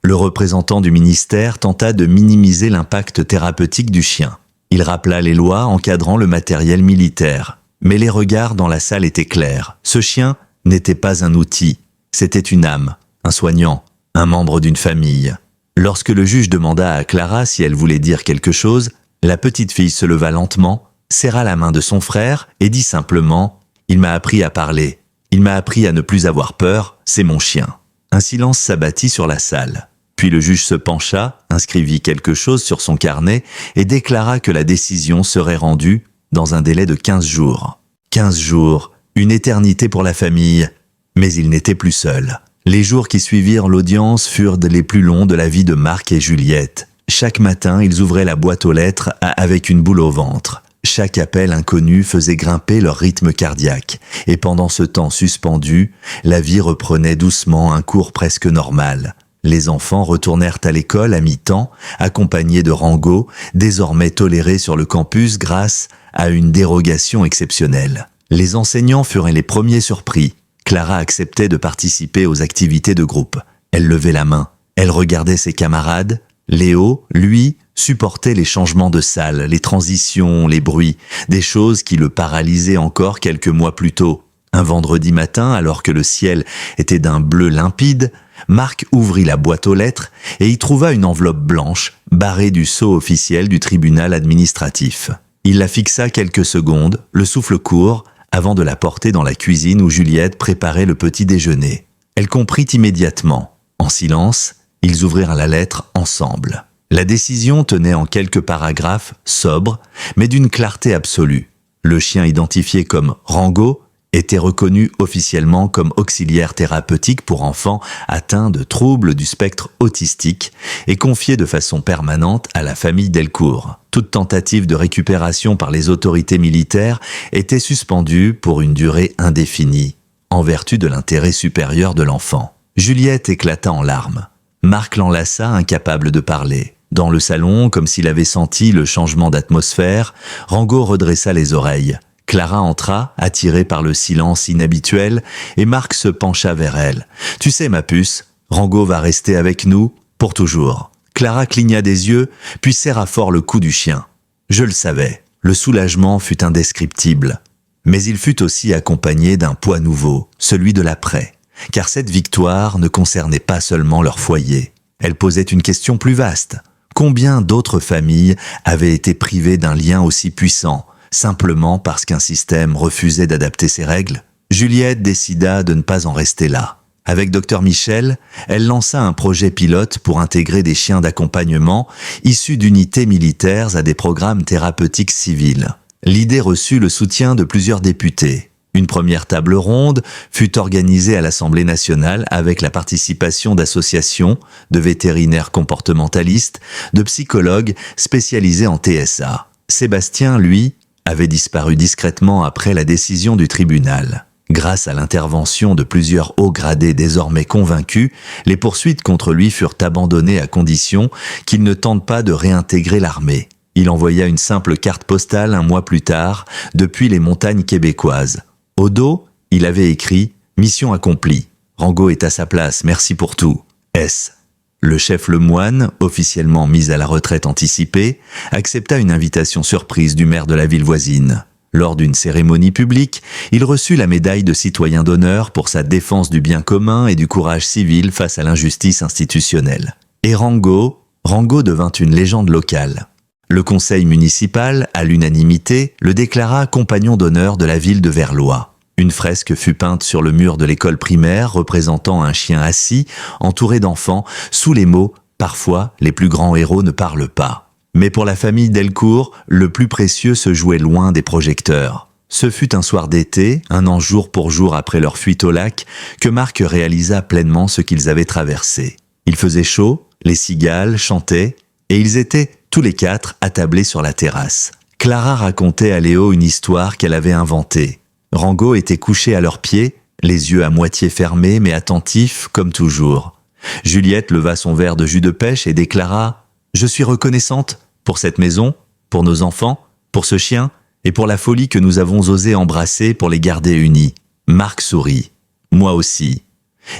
Le représentant du ministère tenta de minimiser l'impact thérapeutique du chien. Il rappela les lois encadrant le matériel militaire. Mais les regards dans la salle étaient clairs. Ce chien n'était pas un outil, c'était une âme, un soignant, un membre d'une famille. Lorsque le juge demanda à Clara si elle voulait dire quelque chose, la petite fille se leva lentement, serra la main de son frère et dit simplement « Il m'a appris à parler, il m'a appris à ne plus avoir peur, c'est mon chien ». Un silence s'abattit sur la salle. Puis le juge se pencha, inscrivit quelque chose sur son carnet et déclara que la décision serait rendue dans un délai de 15 jours. 15 jours, une éternité pour la famille, mais il n'était plus seul. Les jours qui suivirent l'audience furent les plus longs de la vie de Marc et Juliette. Chaque matin, ils ouvraient la boîte aux lettres avec une boule au ventre. Chaque appel inconnu faisait grimper leur rythme cardiaque. Et pendant ce temps suspendu, la vie reprenait doucement un cours presque normal. Les enfants retournèrent à l'école à mi-temps, accompagnés de Rango, désormais toléré sur le campus grâce à une dérogation exceptionnelle. Les enseignants furent les premiers surpris. Clara acceptait de participer aux activités de groupe. Elle levait la main. Elle regardait ses camarades. Léo, lui, supportait les changements de salle, les transitions, les bruits, des choses qui le paralysaient encore quelques mois plus tôt. Un vendredi matin, alors que le ciel était d'un bleu limpide, Marc ouvrit la boîte aux lettres et y trouva une enveloppe blanche, barrée du sceau officiel du tribunal administratif. Il la fixa quelques secondes, le souffle court, avant de la porter dans la cuisine où Juliette préparait le petit déjeuner. Elle comprit immédiatement. En silence, ils ouvrirent la lettre ensemble. La décision tenait en quelques paragraphes sobres, mais d'une clarté absolue. Le chien identifié comme Rango était reconnu officiellement comme auxiliaire thérapeutique pour enfants atteints de troubles du spectre autistique et confié de façon permanente à la famille Delcourt. Toute tentative de récupération par les autorités militaires était suspendue pour une durée indéfinie, en vertu de l'intérêt supérieur de l'enfant. Juliette éclata en larmes. Marc l'enlaça, incapable de parler. Dans le salon, comme s'il avait senti le changement d'atmosphère, Rango redressa les oreilles. Clara entra, attirée par le silence inhabituel, et Marc se pencha vers elle. « Tu sais, ma puce, Rango va rester avec nous pour toujours. » Clara cligna des yeux, puis serra fort le cou du chien. Je le savais. Le soulagement fut indescriptible. Mais il fut aussi accompagné d'un poids nouveau, celui de l'après. Car cette victoire ne concernait pas seulement leur foyer. Elle posait une question plus vaste. Combien d'autres familles avaient été privées d'un lien aussi puissant, simplement parce qu'un système refusait d'adapter ses règles? Juliette décida de ne pas en rester là. Avec Dr Michel, elle lança un projet pilote pour intégrer des chiens d'accompagnement issus d'unités militaires à des programmes thérapeutiques civils. L'idée reçut le soutien de plusieurs députés. Une première table ronde fut organisée à l'Assemblée nationale avec la participation d'associations, de vétérinaires comportementalistes, de psychologues spécialisés en TSA. Sébastien, lui, avait disparu discrètement après la décision du tribunal. Grâce à l'intervention de plusieurs hauts gradés désormais convaincus, les poursuites contre lui furent abandonnées à condition qu'il ne tente pas de réintégrer l'armée. Il envoya une simple carte postale un mois plus tard, depuis les montagnes québécoises. Au dos, il avait écrit « Mission accomplie. Rango est à sa place, merci pour tout. S ». Le chef Lemoine, officiellement mis à la retraite anticipée, accepta une invitation surprise du maire de la ville voisine. Lors d'une cérémonie publique, il reçut la médaille de citoyen d'honneur pour sa défense du bien commun et du courage civil face à l'injustice institutionnelle. Et Rango devint une légende locale. Le conseil municipal, à l'unanimité, le déclara compagnon d'honneur de la ville de Verlois. Une fresque fut peinte sur le mur de l'école primaire représentant un chien assis, entouré d'enfants, sous les mots « Parfois, les plus grands héros ne parlent pas ». Mais pour la famille Delcourt, le plus précieux se jouait loin des projecteurs. Ce fut un soir d'été, un an jour pour jour après leur fuite au lac, que Marc réalisa pleinement ce qu'ils avaient traversé. Il faisait chaud, les cigales chantaient, et ils étaient tous les quatre attablés sur la terrasse. Clara racontait à Léo une histoire qu'elle avait inventée. Rango était couché à leurs pieds, les yeux à moitié fermés mais attentifs comme toujours. Juliette leva son verre de jus de pêche et déclara « Je suis reconnaissante pour cette maison, pour nos enfants, pour ce chien et pour la folie que nous avons osé embrasser pour les garder unis. » Marc sourit. « Moi aussi.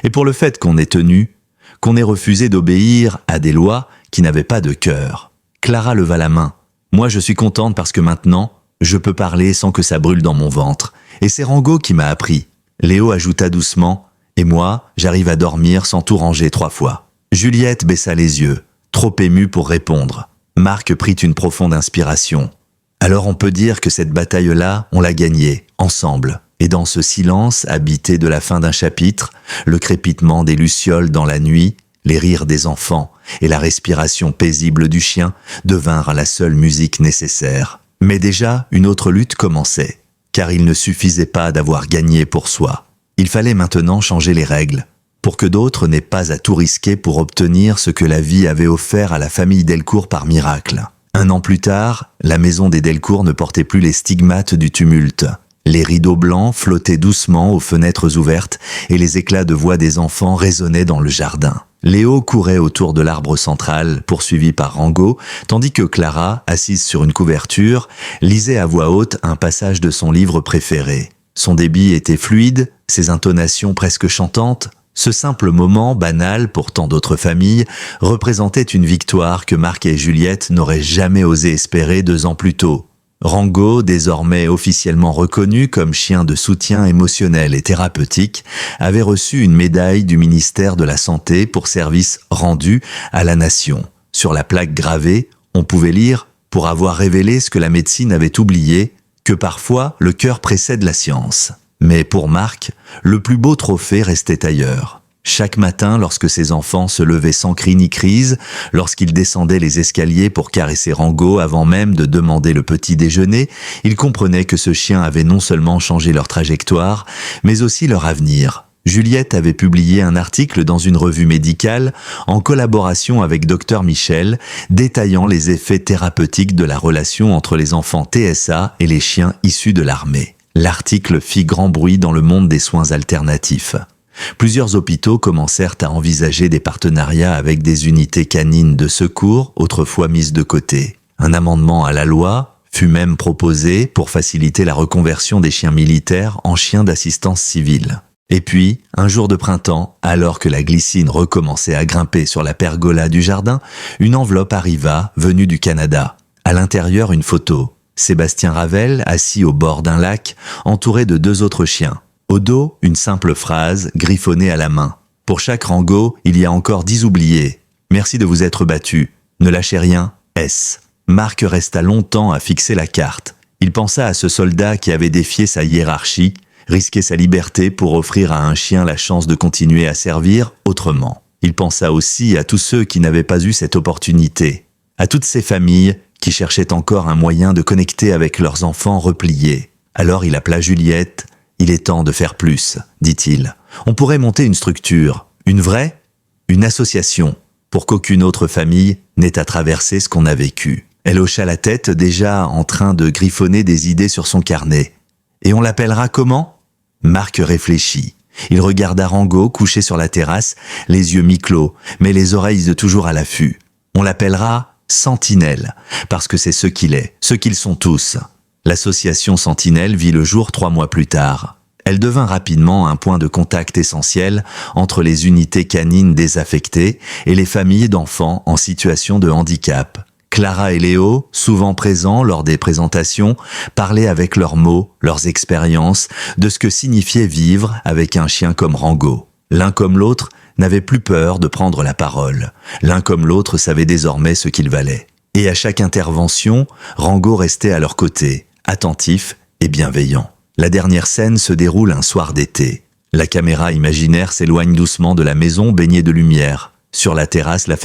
Et pour le fait qu'on ait tenu, qu'on ait refusé d'obéir à des lois qui n'avaient pas de cœur. » Clara leva la main. « Moi je suis contente parce que maintenant, je peux parler sans que ça brûle dans mon ventre. Et c'est Rango qui m'a appris. » Léo ajouta doucement « Et moi, j'arrive à dormir sans tout ranger 3 fois. » Juliette baissa les yeux, trop émue pour répondre. Marc prit une profonde inspiration. « Alors on peut dire que cette bataille-là, on l'a gagnée, ensemble. » Et dans ce silence habité de la fin d'un chapitre, le crépitement des lucioles dans la nuit, les rires des enfants et la respiration paisible du chien devinrent la seule musique nécessaire. Mais déjà, une autre lutte commençait, car il ne suffisait pas d'avoir gagné pour soi. Il fallait maintenant changer les règles, pour que d'autres n'aient pas à tout risquer pour obtenir ce que la vie avait offert à la famille Delcourt par miracle. 1 an plus tard, la maison des Delcourt ne portait plus les stigmates du tumulte. Les rideaux blancs flottaient doucement aux fenêtres ouvertes et les éclats de voix des enfants résonnaient dans le jardin. Léo courait autour de l'arbre central, poursuivi par Rango, tandis que Clara, assise sur une couverture, lisait à voix haute un passage de son livre préféré. Son débit était fluide, ses intonations presque chantantes. Ce simple moment, banal pour tant d'autres familles, représentait une victoire que Marc et Juliette n'auraient jamais osé espérer 2 ans plus tôt. Rango, désormais officiellement reconnu comme chien de soutien émotionnel et thérapeutique, avait reçu une médaille du ministère de la Santé pour service rendu à la nation. Sur la plaque gravée, on pouvait lire « Pour avoir révélé ce que la médecine avait oublié, que parfois le cœur précède la science ». Mais pour Marc, le plus beau trophée restait ailleurs. Chaque matin, lorsque ses enfants se levaient sans cri ni crise, lorsqu'ils descendaient les escaliers pour caresser Rango avant même de demander le petit déjeuner, ils comprenaient que ce chien avait non seulement changé leur trajectoire, mais aussi leur avenir. Juliette avait publié un article dans une revue médicale en collaboration avec Dr Michel, détaillant les effets thérapeutiques de la relation entre les enfants TSA et les chiens issus de l'armée. L'article fit grand bruit dans le monde des soins alternatifs. Plusieurs hôpitaux commencèrent à envisager des partenariats avec des unités canines de secours, autrefois mises de côté. Un amendement à la loi fut même proposé pour faciliter la reconversion des chiens militaires en chiens d'assistance civile. Et puis, un jour de printemps, alors que la glycine recommençait à grimper sur la pergola du jardin, une enveloppe arriva, venue du Canada. À l'intérieur, une photo. Sébastien Ravel, assis au bord d'un lac, entouré de 2 autres chiens. Au dos, une simple phrase, griffonnée à la main. Pour chaque Rango, il y a encore 10 oubliés. Merci de vous être battus. Ne lâchez rien, S. Marc resta longtemps à fixer la carte. Il pensa à ce soldat qui avait défié sa hiérarchie, risqué sa liberté pour offrir à un chien la chance de continuer à servir autrement. Il pensa aussi à tous ceux qui n'avaient pas eu cette opportunité, à toutes ces familles qui cherchaient encore un moyen de connecter avec leurs enfants repliés. Alors il appela Juliette. « Il est temps de faire plus », dit-il. « On pourrait monter une structure, une vraie, une association, pour qu'aucune autre famille n'ait à traverser ce qu'on a vécu. » Elle hocha la tête, déjà en train de griffonner des idées sur son carnet. « Et on l'appellera comment ?» Marc réfléchit. Il regarda Rango couché sur la terrasse, les yeux mi-clos, mais les oreilles toujours à l'affût. « On l'appellera Sentinelle, parce que c'est ce qu'il est, ce qu'ils sont tous. » L'association Sentinelle vit le jour 3 mois plus tard. Elle devint rapidement un point de contact essentiel entre les unités canines désaffectées et les familles d'enfants en situation de handicap. Clara et Léo, souvent présents lors des présentations, parlaient avec leurs mots, leurs expériences, de ce que signifiait vivre avec un chien comme Rango. L'un comme l'autre n'avait plus peur de prendre la parole. L'un comme l'autre savait désormais ce qu'il valait. Et à chaque intervention, Rango restait à leur côté, attentif et bienveillant. La dernière scène se déroule un soir d'été. La caméra imaginaire s'éloigne doucement de la maison baignée de lumière. Sur la terrasse, la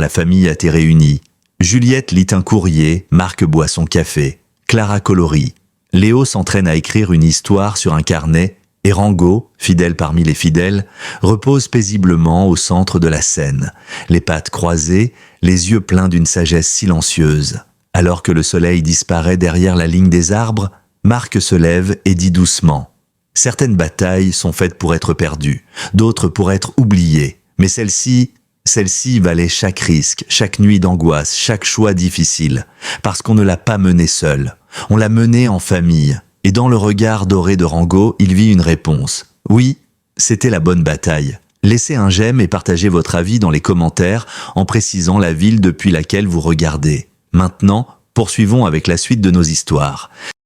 famille était réunie. Juliette lit un courrier, Marc boit son café, Clara colorie. Léo s'entraîne à écrire une histoire sur un carnet et Rango, fidèle parmi les fidèles, repose paisiblement au centre de la scène, les pattes croisées, les yeux pleins d'une sagesse silencieuse. Alors que le soleil disparaît derrière la ligne des arbres, Marc se lève et dit doucement « Certaines batailles sont faites pour être perdues, d'autres pour être oubliées, mais celle-ci valait chaque risque, chaque nuit d'angoisse, chaque choix difficile, parce qu'on ne l'a pas menée seule, on l'a menée en famille. » Et dans le regard doré de Rango, il vit une réponse. Oui, c'était la bonne bataille. Laissez un j'aime et partagez votre avis dans les commentaires en précisant la ville depuis laquelle vous regardez. Maintenant, poursuivons avec la suite de nos histoires.